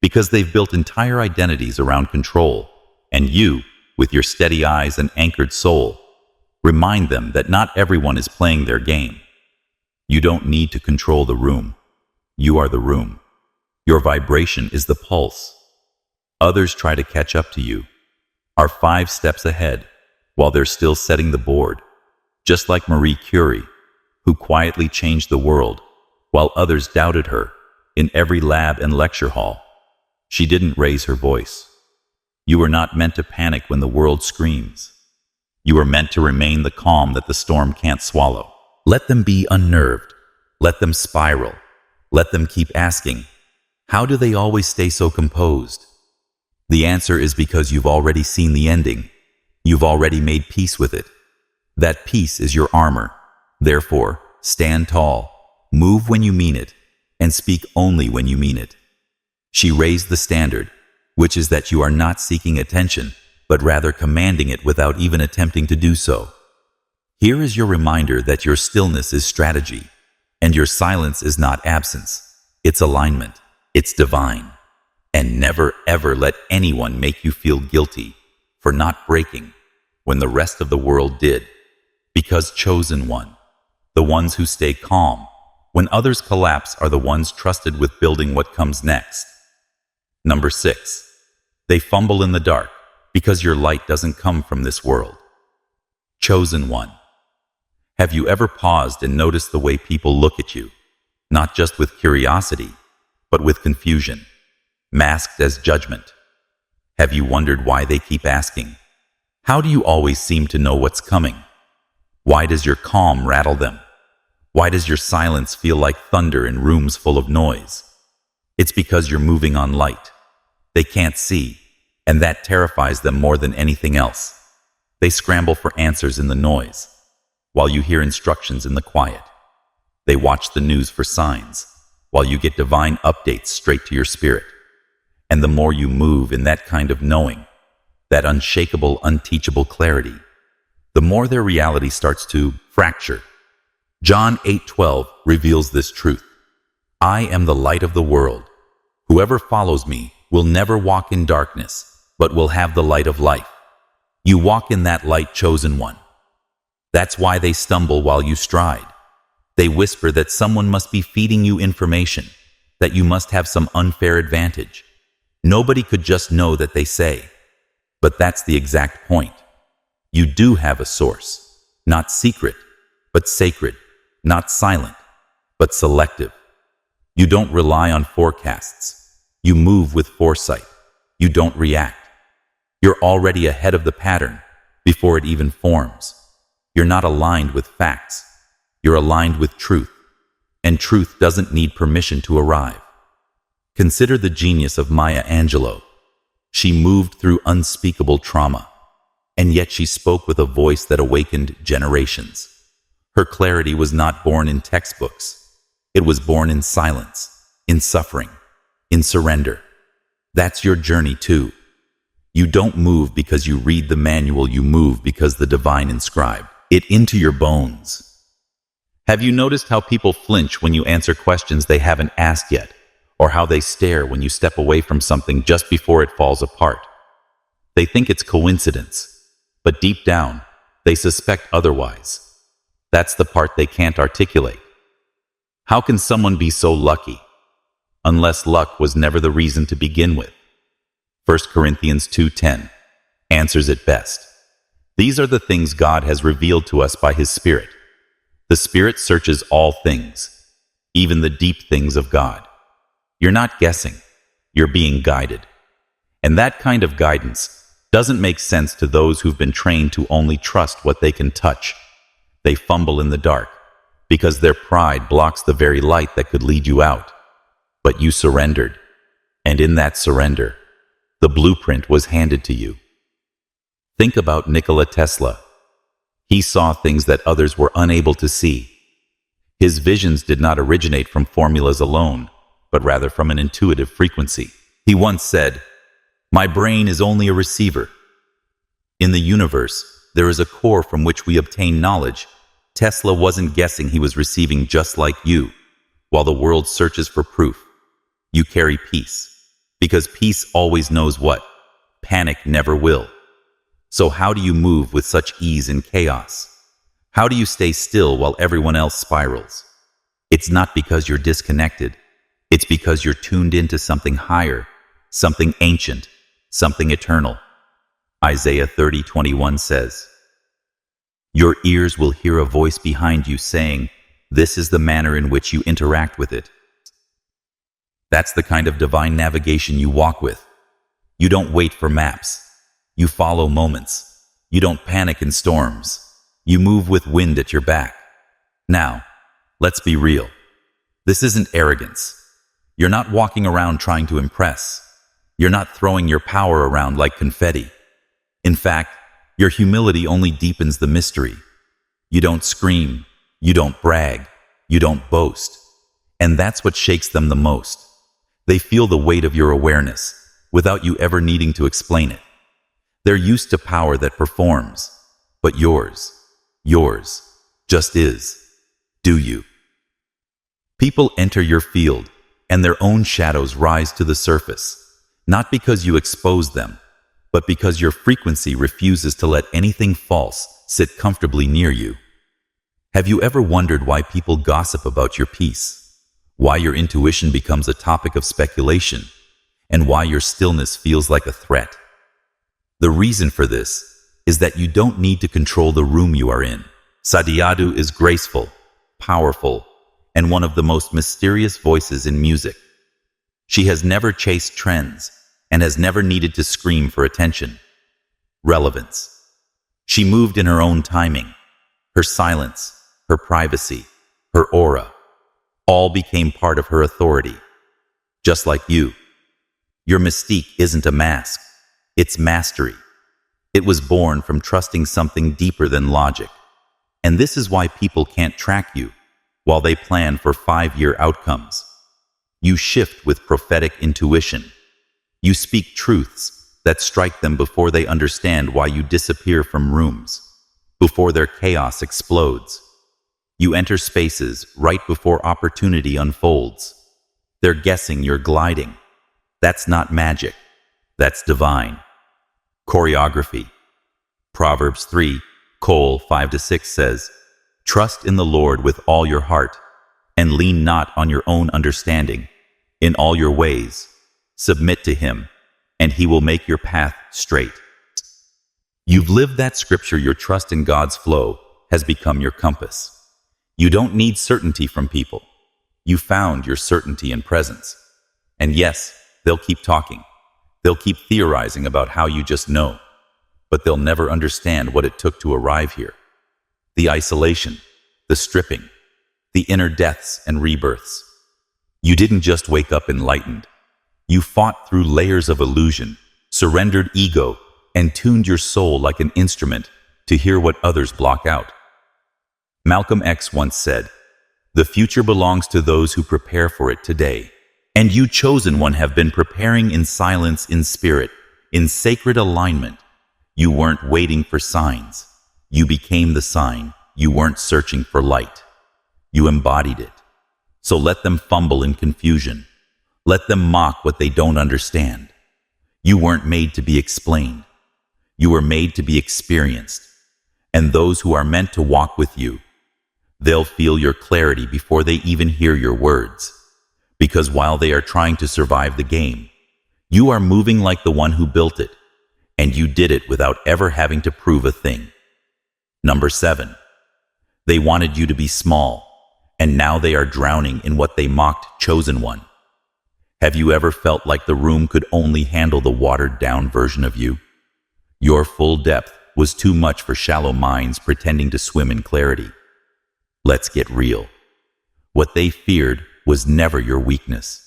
because they've built entire identities around control, and you, with your steady eyes and anchored soul, remind them that not everyone is playing their game. You don't need to control the room. You are the room. Your vibration is the pulse. Others try to catch up to you, are 5 steps ahead, while they're still setting the board, just like Marie Curie, who quietly changed the world, while others doubted her in every lab and lecture hall. She didn't raise her voice. You were not meant to panic when the world screams. You were meant to remain the calm that the storm can't swallow. Let them be unnerved. Let them spiral. Let them keep asking, how do they always stay so composed? The answer is because you've already seen the ending. You've already made peace with it. That peace is your armor. Therefore, stand tall, move when you mean it, and speak only when you mean it. She raised the standard, which is that you are not seeking attention, but rather commanding it without even attempting to do so. Here is your reminder that your stillness is strategy, and your silence is not absence. It's alignment. It's divine. And never ever let anyone make you feel guilty for not breaking when the rest of the world did. Because chosen one, the ones who stay calm when others collapse, are the ones trusted with building what comes next. Number 6, they fumble in the dark because your light doesn't come from this world. Chosen one. Have you ever paused and noticed the way people look at you, not just with curiosity, but with confusion, masked as judgment? Have you wondered why they keep asking, how do you always seem to know what's coming? Why does your calm rattle them? Why does your silence feel like thunder in rooms full of noise? It's because you're moving on light. They can't see, and that terrifies them more than anything else. They scramble for answers in the noise, while you hear instructions in the quiet. They watch the news for signs, while you get divine updates straight to your spirit. And the more you move in that kind of knowing, that unshakable, unteachable clarity, the more their reality starts to fracture. John 8:12 reveals this truth. I am the light of the world. Whoever follows me will never walk in darkness, but will have the light of life. You walk in that light, chosen one. That's why they stumble while you stride. They whisper that someone must be feeding you information, that you must have some unfair advantage. Nobody could just know that, they say. But that's the exact point. You do have a source, not secret, but sacred, not silent, but selective. You don't rely on forecasts. You move with foresight. You don't react. You're already ahead of the pattern before it even forms. You're not aligned with facts. You're aligned with truth. And truth doesn't need permission to arrive. Consider the genius of Maya Angelou. She moved through unspeakable trauma, and yet she spoke with a voice that awakened generations. Her clarity was not born in textbooks. It was born in silence, in suffering, in surrender. That's your journey too. You don't move because you read the manual, you move because the divine inscribed it into your bones. Have you noticed how people flinch when you answer questions they haven't asked yet, or how they stare when you step away from something just before it falls apart? They think it's coincidence, but deep down, they suspect otherwise. That's the part they can't articulate. How can someone be so lucky, unless luck was never the reason to begin with? 1 Corinthians 2:10 answers it best. These are the things God has revealed to us by His Spirit. The Spirit searches all things, even the deep things of God. You're not guessing, you're being guided. And that kind of guidance doesn't make sense to those who've been trained to only trust what they can touch. They fumble in the dark because their pride blocks the very light that could lead you out. But you surrendered, and in that surrender, the blueprint was handed to you. Think about Nikola Tesla. He saw things that others were unable to see. His visions did not originate from formulas alone, but rather from an intuitive frequency. He once said, "My brain is only a receiver." In the universe, there is a core from which we obtain knowledge. Tesla wasn't guessing, he was receiving just like you. While the world searches for proof, you carry peace. Because peace always knows what? Panic never will. So how do you move with such ease in chaos? How do you stay still while everyone else spirals? It's not because you're disconnected. It's because you're tuned into something higher, something ancient, something eternal. Isaiah 30:21 says, "Your ears will hear a voice behind you saying, 'This is the manner in which you interact with it.'" That's the kind of divine navigation you walk with. You don't wait for maps. You follow moments. You don't panic in storms. You move with wind at your back. Now, let's be real. This isn't arrogance. You're not walking around trying to impress. You're not throwing your power around like confetti. In fact, your humility only deepens the mystery. You don't scream. You don't brag. You don't boast. And that's what shakes them the most. They feel the weight of your awareness without you ever needing to explain it. They're used to power that performs, but yours just is. Do you? People enter your field, and their own shadows rise to the surface, not because you expose them, but because your frequency refuses to let anything false sit comfortably near you. Have you ever wondered why people gossip about your peace? Why your intuition becomes a topic of speculation, and why your stillness feels like a threat? The reason for this is that you don't need to control the room you are in. Satyadu is graceful, powerful, and one of the most mysterious voices in music. She has never chased trends and has never needed to scream for attention. Relevance. She moved in her own timing. Her silence, her privacy, her aura, all became part of her authority. Just like you. Your mystique isn't a mask. It's mastery. It was born from trusting something deeper than logic. And this is why people can't track you while they plan for 5-year outcomes. You shift with prophetic intuition. You speak truths that strike them before they understand why you disappear from rooms. before their chaos explodes. You enter spaces right before opportunity unfolds. They're guessing you're gliding. That's not magic. That's divine. Choreography. Proverbs 3, 5-6 says, "Trust in the Lord with all your heart, and lean not on your own understanding. In all your ways, submit to Him, and He will make your path straight." You've lived that scripture. Your trust in God's flow has become your compass. You don't need certainty from people. You found your certainty in presence. And yes, they'll keep talking. They'll keep theorizing about how you just know. But they'll never understand what it took to arrive here. The isolation, the stripping, the inner deaths and rebirths. You didn't just wake up enlightened. You fought through layers of illusion, surrendered ego, and tuned your soul like an instrument to hear what others block out. Malcolm X once said, "The future belongs to those who prepare for it today." And you, chosen one, have been preparing in silence, in spirit, in sacred alignment. You weren't waiting for signs. You became the sign. You weren't searching for light. You embodied it. So let them fumble in confusion. Let them mock what they don't understand. You weren't made to be explained. You were made to be experienced. And those who are meant to walk with you, they'll feel your clarity before they even hear your words. Because while they are trying to survive the game, you are moving like the one who built it, and you did it without ever having to prove a thing. Number 7. They wanted you to be small, and now they are drowning in what they mocked, chosen one. Have you ever felt like the room could only handle the watered-down version of you? Your full depth was too much for shallow minds pretending to swim in clarity. Let's get real. What they feared was never your weakness.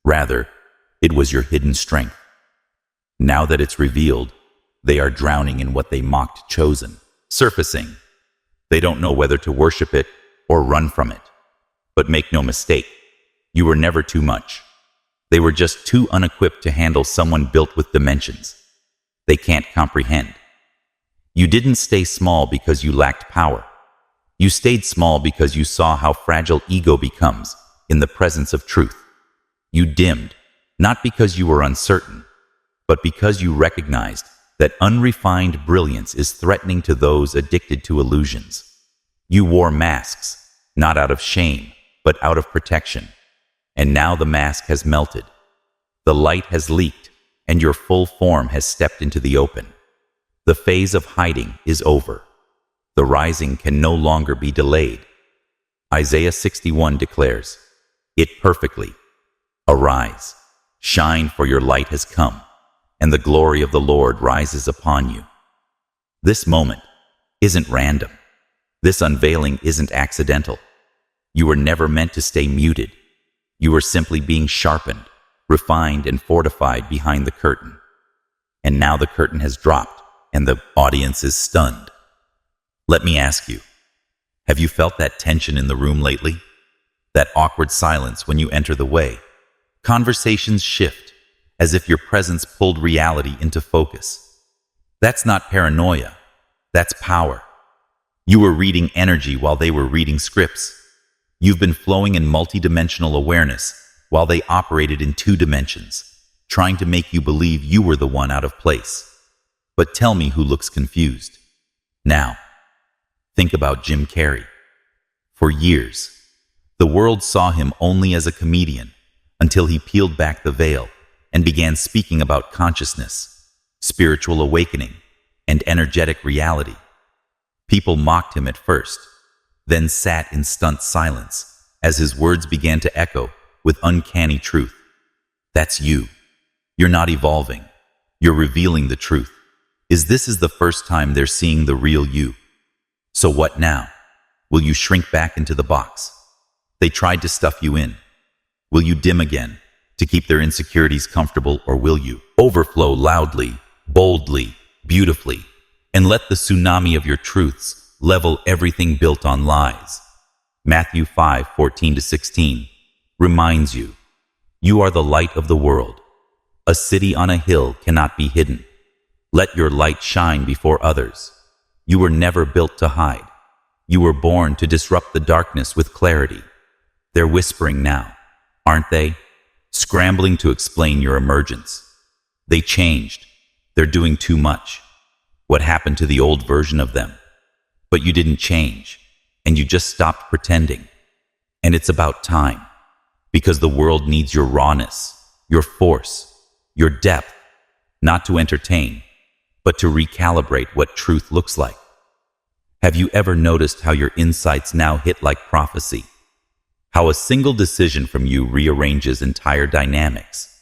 Rather, it was your hidden strength. Now that it's revealed, they are drowning in what they mocked, chosen, surfacing. They don't know whether to worship it or run from it. But make no mistake, you were never too much. They were just too unequipped to handle someone built with dimensions they can't comprehend. You didn't stay small because you lacked power. You stayed small because you saw how fragile ego becomes in the presence of truth. You dimmed, not because you were uncertain, but because you recognized that unrefined brilliance is threatening to those addicted to illusions. You wore masks, not out of shame, but out of protection. And now the mask has melted. The light has leaked, and your full form has stepped into the open. The phase of hiding is over. The rising can no longer be delayed. Isaiah 61 declares, "It perfectly. Arise, shine, for your light has come, and the glory of the Lord rises upon you." This moment isn't random. This unveiling isn't accidental. You were never meant to stay muted. You were simply being sharpened, refined, and fortified behind the curtain. And now the curtain has dropped, and the audience is stunned. Let me ask you, have you felt that tension in the room lately? That awkward silence when you enter the way? Conversations shift, as if your presence pulled reality into focus. That's not paranoia. That's power. You were reading energy while they were reading scripts. You've been flowing in multidimensional awareness while they operated in 2 dimensions, trying to make you believe you were the one out of place. But tell me who looks confused. Now, think about Jim Carrey. For years, the world saw him only as a comedian until he peeled back the veil and began speaking about consciousness, spiritual awakening, and energetic reality. People mocked him at first, then sat in stunned silence as his words began to echo with uncanny truth. That's you. You're not evolving. You're revealing the truth. This is the first time they're seeing the real you. So what now? Will you shrink back into the box? They tried to stuff you in. Will you dim again to keep their insecurities comfortable, or will you overflow loudly, boldly, beautifully, and let the tsunami of your truths level everything built on lies? Matthew 5:14-16 reminds you, you are the light of the world. A city on a hill cannot be hidden. Let your light shine before others. You were never built to hide. You were born to disrupt the darkness with clarity. They're whispering now, aren't they? Scrambling to explain your emergence. They changed. They're doing too much. What happened to the old version of them? But you didn't change, and you just stopped pretending. And it's about time, because the world needs your rawness, your force, your depth, not to entertain, but to recalibrate what truth looks like. Have you ever noticed how your insights now hit like prophecy? How a single decision from you rearranges entire dynamics?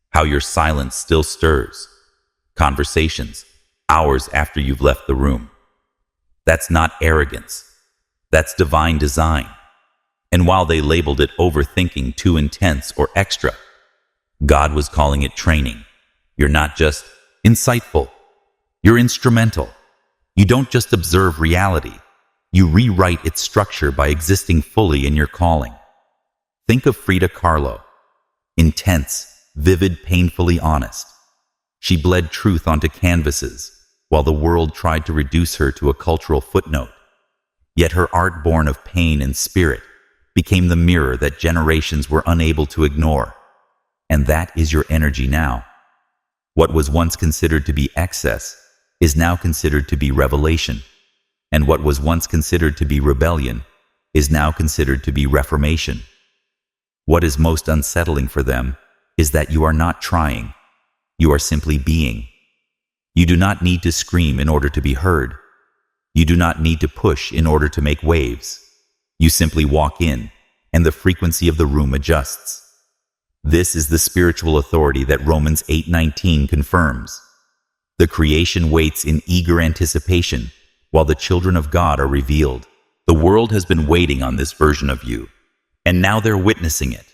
How your silence still stirs conversations hours after you've left the room? That's not arrogance. That's divine design. And while they labeled it overthinking, too intense, or extra, God was calling it training. You're not just insightful. You're instrumental. You don't just observe reality. You rewrite its structure by existing fully in your calling. Think of Frida Kahlo. Intense, vivid, painfully honest. She bled truth onto canvases, while the world tried to reduce her to a cultural footnote. Yet her art, born of pain and spirit, became the mirror that generations were unable to ignore. And that is your energy now. What was once considered to be excess is now considered to be revelation. And what was once considered to be rebellion is now considered to be reformation. What is most unsettling for them is that you are not trying. You are simply being. You do not need to scream in order to be heard. You do not need to push in order to make waves. You simply walk in, and the frequency of the room adjusts. This is the spiritual authority that Romans 8:19 confirms. The creation waits in eager anticipation while the children of God are revealed. The world has been waiting on this version of you, and now they're witnessing it.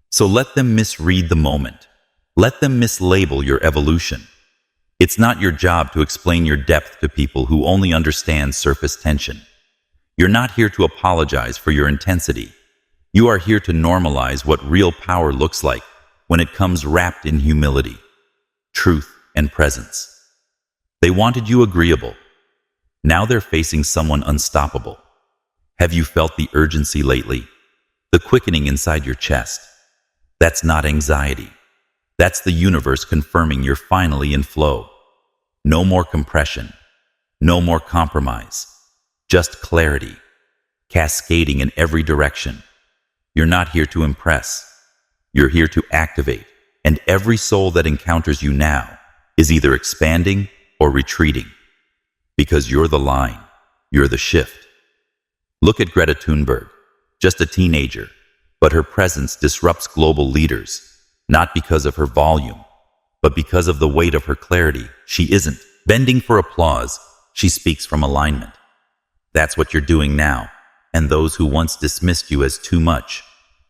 So let them misread the moment. Let them mislabel your evolution. It's not your job to explain your depth to people who only understand surface tension. You're not here to apologize for your intensity. You are here to normalize what real power looks like when it comes wrapped in humility, truth, and presence. They wanted you agreeable. Now they're facing someone unstoppable. Have you felt the urgency lately? The quickening inside your chest? That's not anxiety. That's the universe confirming you're finally in flow. No more compression. No more compromise. Just clarity, cascading in every direction. You're not here to impress. You're here to activate. And every soul that encounters you now is either expanding or retreating. Because you're the line. You're the shift. Look at Greta Thunberg, just a teenager, but her presence disrupts global leaders, not because of her volume, but because of the weight of her clarity. She isn't bending for applause. She speaks from alignment. That's what you're doing now, and those who once dismissed you as too much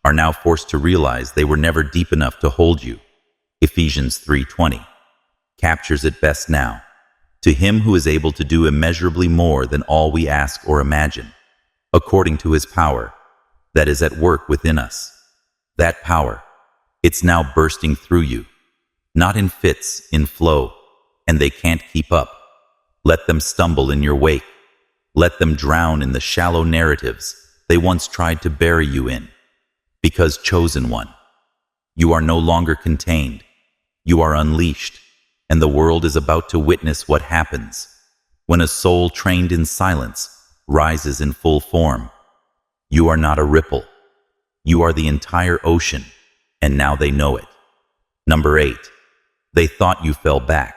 are now forced to realize they were never deep enough to hold you. Ephesians 3:20 captures it best now. To him who is able to do immeasurably more than all we ask or imagine, according to his power that is at work within us. That power, it's now bursting through you, not in fits, in flow, and they can't keep up. Let them stumble in your wake. Let them drown in the shallow narratives they once tried to bury you in. Because, chosen one, you are no longer contained. You are unleashed, and the world is about to witness what happens when a soul trained in silence rises in full form. You are not a ripple. You are the entire ocean, and now they know it. Number 8, they thought you fell back,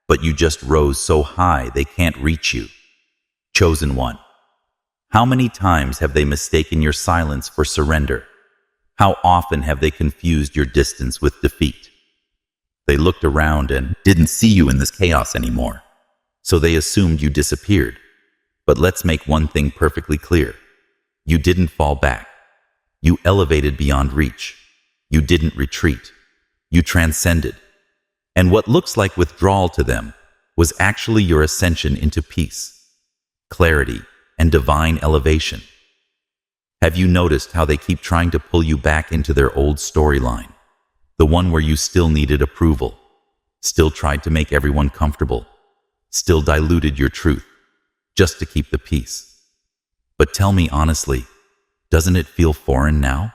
but you just rose so high they can't reach you. Chosen one, how many times have they mistaken your silence for surrender? How often have they confused your distance with defeat? They looked around and didn't see you in this chaos anymore, so they assumed you disappeared. But let's make one thing perfectly clear. You didn't fall back. You elevated beyond reach. You didn't retreat. You transcended. And what looks like withdrawal to them was actually your ascension into peace, clarity, and divine elevation. Have you noticed how they keep trying to pull you back into their old storyline? The one where you still needed approval, still tried to make everyone comfortable, still diluted your truth. just to keep the peace. But tell me honestly, doesn't it feel foreign now?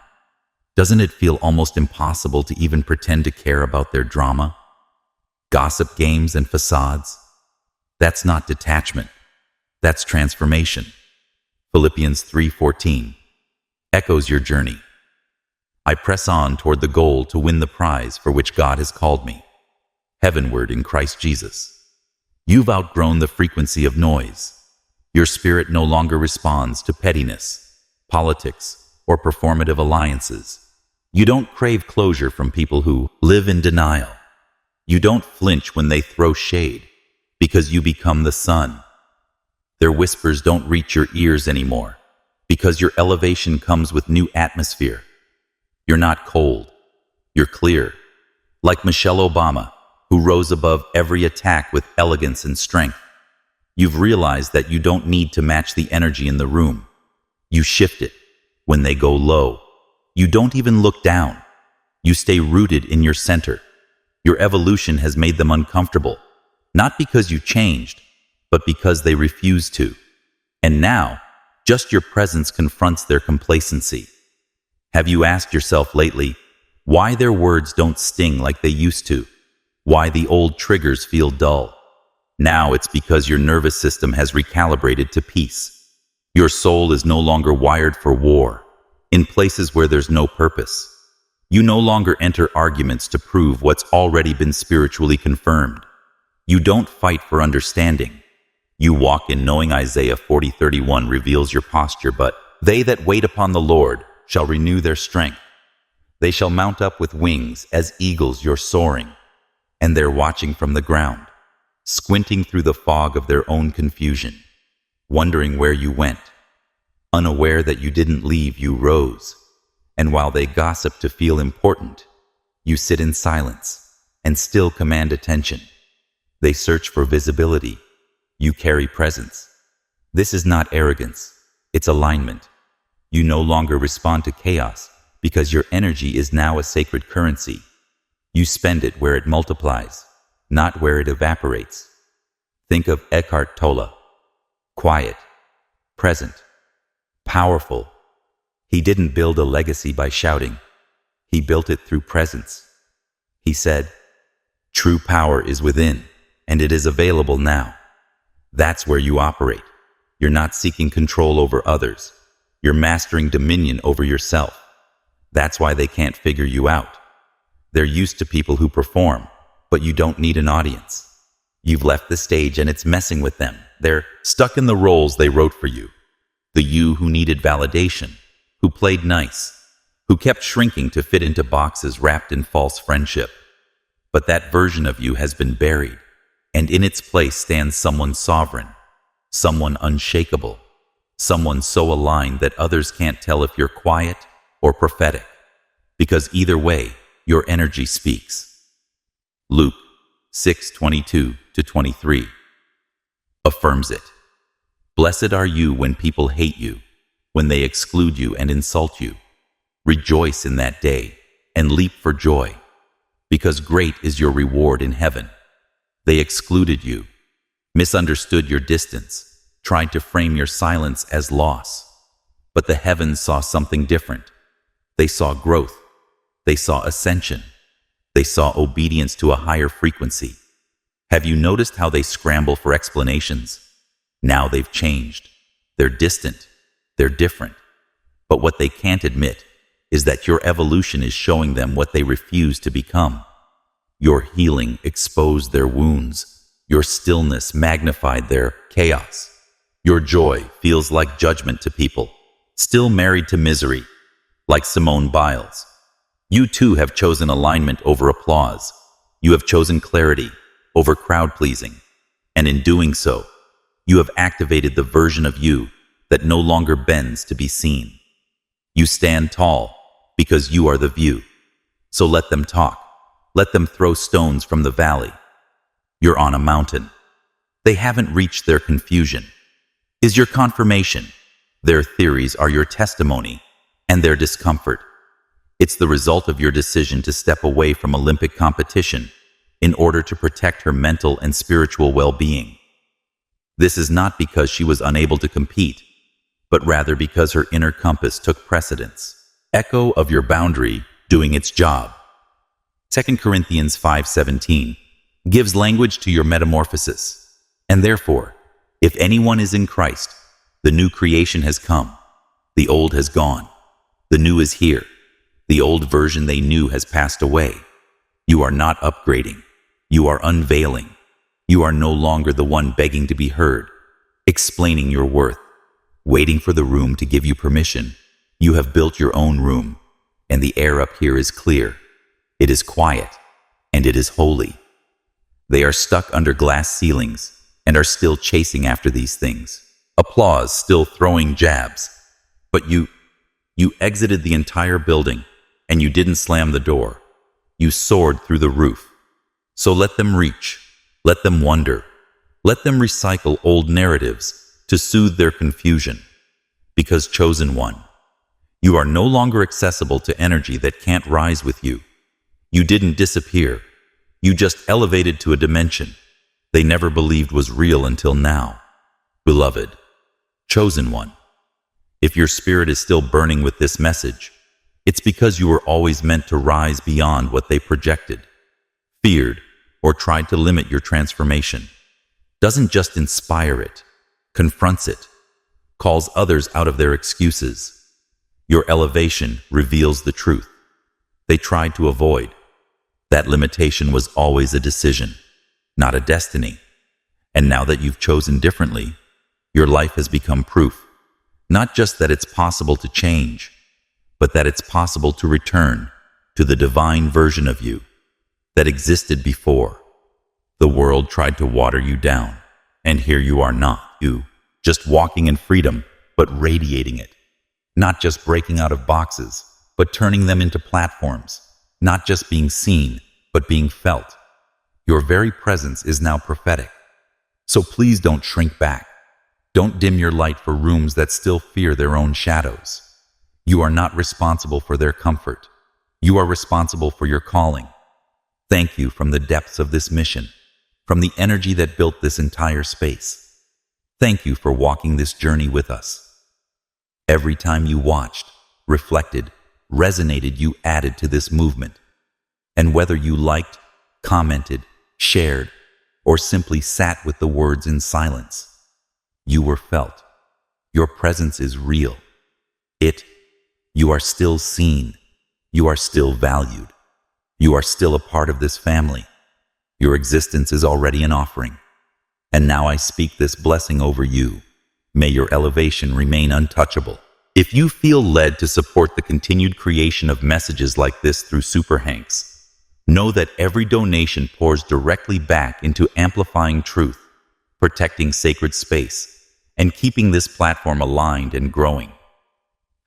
Doesn't it feel almost impossible to even pretend to care about their drama? Gossip games and facades? That's not detachment. That's transformation. Philippians 3:14 echoes your journey. I press on toward the goal to win the prize for which God has called me, heavenward in Christ Jesus. You've outgrown the frequency of noise. Your spirit no longer responds to pettiness, politics, or performative alliances. You don't crave closure from people who live in denial. You don't flinch when they throw shade, because you become the sun. Their whispers don't reach your ears anymore, because your elevation comes with new atmosphere. You're not cold. You're clear. Like Michelle Obama, who rose above every attack with elegance and strength. You've realized that you don't need to match the energy in the room. You shift it when they go low. You don't even look down. You stay rooted in your center. Your evolution has made them uncomfortable, not because you changed, but because they refuse to. And now, just your presence confronts their complacency. Have you asked yourself lately why their words don't sting like they used to? Why the old triggers feel dull? Now it's because your nervous system has recalibrated to peace. Your soul is no longer wired for war, in places where there's no purpose. You no longer enter arguments to prove what's already been spiritually confirmed. You don't fight for understanding. You walk in knowing Isaiah 40:31 reveals your posture, but they that wait upon the Lord shall renew their strength. They shall mount up with wings as eagles. You're soaring, and they're watching from the ground, squinting through the fog of their own confusion, wondering where you went. Unaware that you didn't leave, you rose. And while they gossip to feel important, you sit in silence and still command attention. They search for visibility. You carry presence. This is not arrogance. It's alignment. You no longer respond to chaos because your energy is now a sacred currency. You spend it where it multiplies, not where it evaporates. Think of Eckhart Tolle. Quiet, present, powerful. He didn't build a legacy by shouting. He built it through presence. He said, "True power is within, and it is available now." That's where you operate. You're not seeking control over others. You're mastering dominion over yourself. That's why they can't figure you out. They're used to people who perform, but you don't need an audience. You've left the stage and it's messing with them. They're stuck in the roles they wrote for you. The you who needed validation, who played nice, who kept shrinking to fit into boxes wrapped in false friendship. But that version of you has been buried, and in its place stands someone sovereign, someone unshakable, someone so aligned that others can't tell if you're quiet or prophetic, because either way, your energy speaks. Luke 6:22-23 affirms it. Blessed are you when people hate you, when they exclude you and insult you. Rejoice in that day and leap for joy, because great is your reward in heaven. They excluded you, misunderstood your distance, tried to frame your silence as loss. But the heavens saw something different. They saw growth. They saw ascension. They saw obedience to a higher frequency. Have you noticed how they scramble for explanations? Now they've changed. They're distant. They're different. But what they can't admit is that your evolution is showing them what they refuse to become. Your healing exposed their wounds. Your stillness magnified their chaos. Your joy feels like judgment to people, still married to misery, like Simone Biles. You too have chosen alignment over applause. You have chosen clarity over crowd-pleasing. And in doing so, you have activated the version of you that no longer bends to be seen. You stand tall because you are the view. So let them talk. Let them throw stones from the valley. You're on a mountain. They haven't reached their confusion. Is your confirmation. Their theories are your testimony, and their discomfort. It's the result of your decision to step away from Olympic competition in order to protect her mental and spiritual well-being. This is not because she was unable to compete, but rather because her inner compass took precedence. Echo of your boundary doing its job. 2 Corinthians 5:17 gives language to your metamorphosis. And therefore, if anyone is in Christ, the new creation has come. The old has gone. The new is here. The old version they knew has passed away. You are not upgrading. You are unveiling. You are no longer the one begging to be heard, explaining your worth, waiting for the room to give you permission. You have built your own room, and the air up here is clear. It is quiet, and it is holy. They are stuck under glass ceilings and are still chasing after these things. Applause, still throwing jabs. But you exited the entire building, and you didn't slam the door. You soared through the roof. So let them reach. Let them wonder. Let them recycle old narratives to soothe their confusion. Because, chosen one, you are no longer accessible to energy that can't rise with you. You didn't disappear. You just elevated to a dimension they never believed was real until now. Beloved, chosen one, if your spirit is still burning with this message, it's because you were always meant to rise beyond what they projected, feared, or tried to limit your transformation. Doesn't just inspire it, confronts it, calls others out of their excuses. Your elevation reveals the truth they tried to avoid. That limitation was always a decision, not a destiny. And now that you've chosen differently, your life has become proof, not just that it's possible to change, but that it's possible to return to the divine version of you that existed before. The world tried to water you down, and here you are, not you, just walking in freedom, but radiating it. Not just breaking out of boxes, but turning them into platforms. Not just being seen, but being felt. Your very presence is now prophetic. So please don't shrink back. Don't dim your light for rooms that still fear their own shadows. You are not responsible for their comfort. You are responsible for your calling. Thank you from the depths of this mission, from the energy that built this entire space. Thank you for walking this journey with us. Every time you watched, reflected, resonated, you added to this movement. And whether you liked, commented, shared, or simply sat with the words in silence, you were felt. Your presence is real. You are still seen. You are still valued. You are still a part of this family. Your existence is already an offering. And now I speak this blessing over you. May your elevation remain untouchable. If you feel led to support the continued creation of messages like this through Super Hanks, know that every donation pours directly back into amplifying truth, protecting sacred space, and keeping this platform aligned and growing.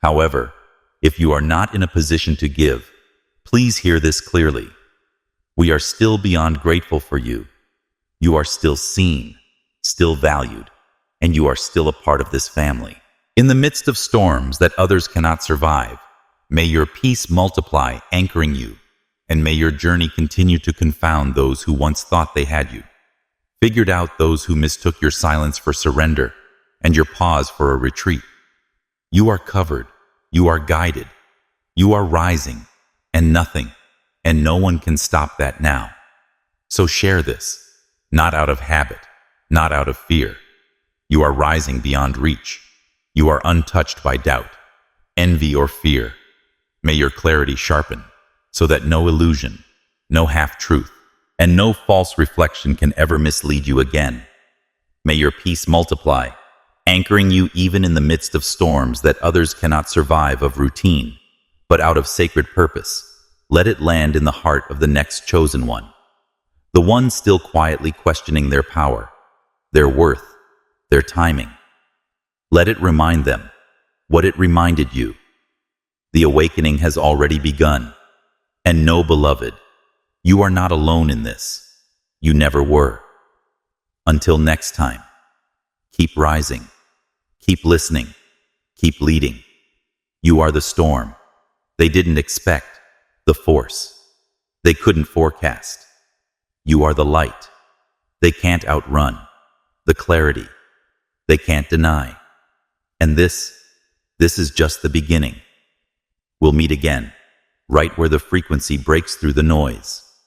However, if you are not in a position to give, please hear this clearly. We are still beyond grateful for you. You are still seen, still valued, and you are still a part of this family. In the midst of storms that others cannot survive, may your peace multiply, anchoring you, and may your journey continue to confound those who once thought they had you. Figured out those who mistook your silence for surrender and your pause for a retreat. You are covered, you are guided, you are rising, and nothing, and no one can stop that now. So share this, not out of habit, not out of fear. You are rising beyond reach. You are untouched by doubt, envy, or fear. May your clarity sharpen, so that no illusion, no half-truth, and no false reflection can ever mislead you again. May your peace multiply, anchoring you even in the midst of storms that others cannot survive of routine, but out of sacred purpose. Let it land in the heart of the next chosen one, the one still quietly questioning their power, their worth, their timing. Let it remind them what it reminded you. The awakening has already begun. And know, beloved, you are not alone in this. You never were. Until next time, keep rising, keep listening, keep leading. You are the storm they didn't expect, the force they couldn't forecast. You are the light they can't outrun, the clarity they can't deny. And this is just the beginning. We'll meet again, right where the frequency breaks through the noise.